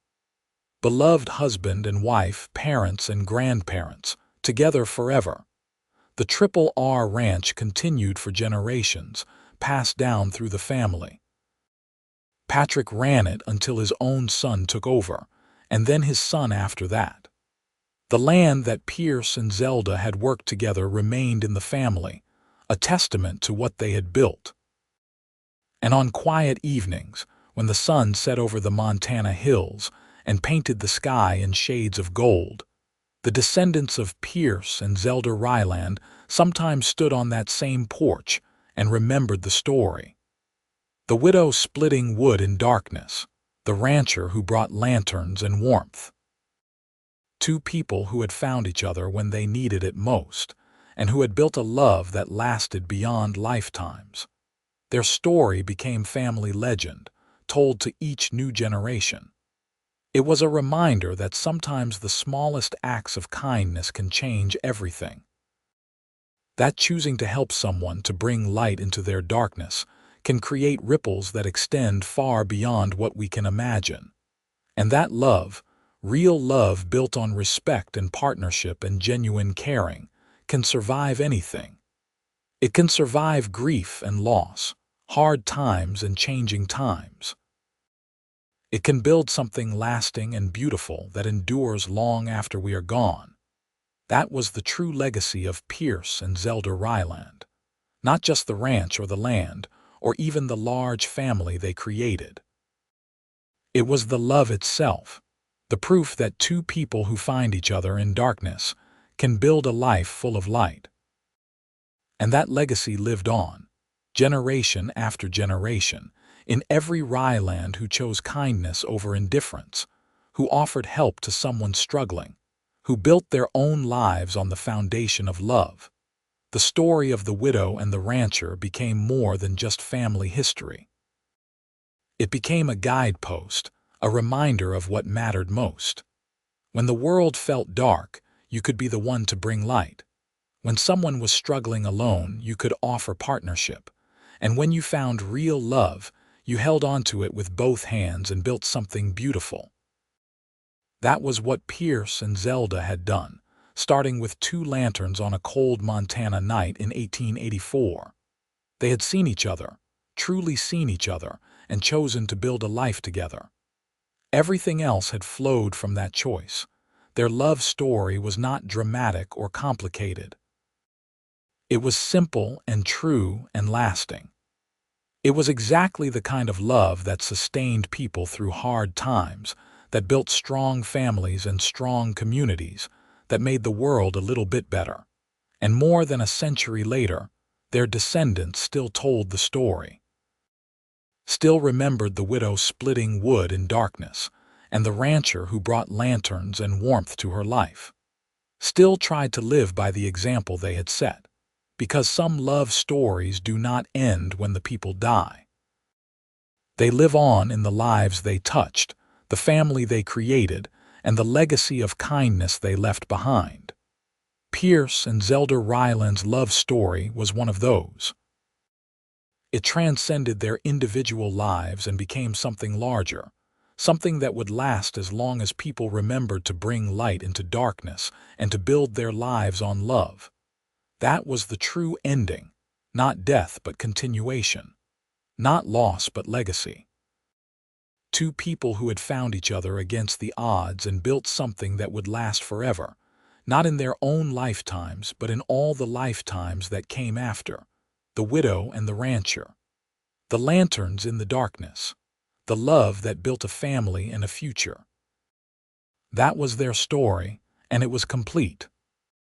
Beloved husband and wife, parents and grandparents, together forever. The Triple R Ranch continued for generations, passed down through the family. Patrick ran it until his own son took over, and then his son after that. The land that Pierce and Zelda had worked together remained in the family, a testament to what they had built. And on quiet evenings, when the sun set over the Montana hills and painted the sky in shades of gold, the descendants of Pierce and Zelda Ryland sometimes stood on that same porch and remembered the story. The widow splitting wood in darkness, the rancher who brought lanterns and warmth. Two people who had found each other when they needed it most, and who had built a love that lasted beyond lifetimes. Their story became family legend, told to each new generation. It was a reminder that sometimes the smallest acts of kindness can change everything. That choosing to help someone to bring light into their darkness can create ripples that extend far beyond what we can imagine. And that love, real love built on respect and partnership and genuine caring, can survive anything. It can survive grief and loss, hard times and changing times. It can build something lasting and beautiful that endures long after we are gone. That was the true legacy of Pierce and Zelda Ryland. Not just the ranch or the land, or even the large family they created. It was the love itself, the proof that two people who find each other in darkness can build a life full of light. And that legacy lived on, generation after generation, in every Ryland who chose kindness over indifference, who offered help to someone struggling, who built their own lives on the foundation of love. The story of the widow and the rancher became more than just family history. It became a guidepost, a reminder of what mattered most. When the world felt dark, you could be the one to bring light. When someone was struggling alone, you could offer partnership. And when you found real love, you held onto it with both hands and built something beautiful. That was what Pierce and Zelda had done, starting with 2 lanterns on a cold Montana night in 1884. They had seen each other, truly seen each other, and chosen to build a life together. Everything else had flowed from that choice. Their love story was not dramatic or complicated. It was simple and true and lasting. It was exactly the kind of love that sustained people through hard times, that built strong families and strong communities, that made the world a little bit better. And more than a century later, their descendants still told the story. Still remembered the widow splitting wood in darkness, and the rancher who brought lanterns and warmth to her life. Still tried to live by the example they had set, because some love stories do not end when the people die. They live on in the lives they touched, the family they created, and the legacy of kindness they left behind. Pierce and Zelda Ryland's love story was one of those. It transcended their individual lives and became something larger, something that would last as long as people remembered to bring light into darkness and to build their lives on love. That was the true ending, not death but continuation, not loss but legacy. 2 people who had found each other against the odds and built something that would last forever, not in their own lifetimes but in all the lifetimes that came after. The widow and the rancher. The lanterns in the darkness. The love that built a family and a future. That was their story, and it was complete.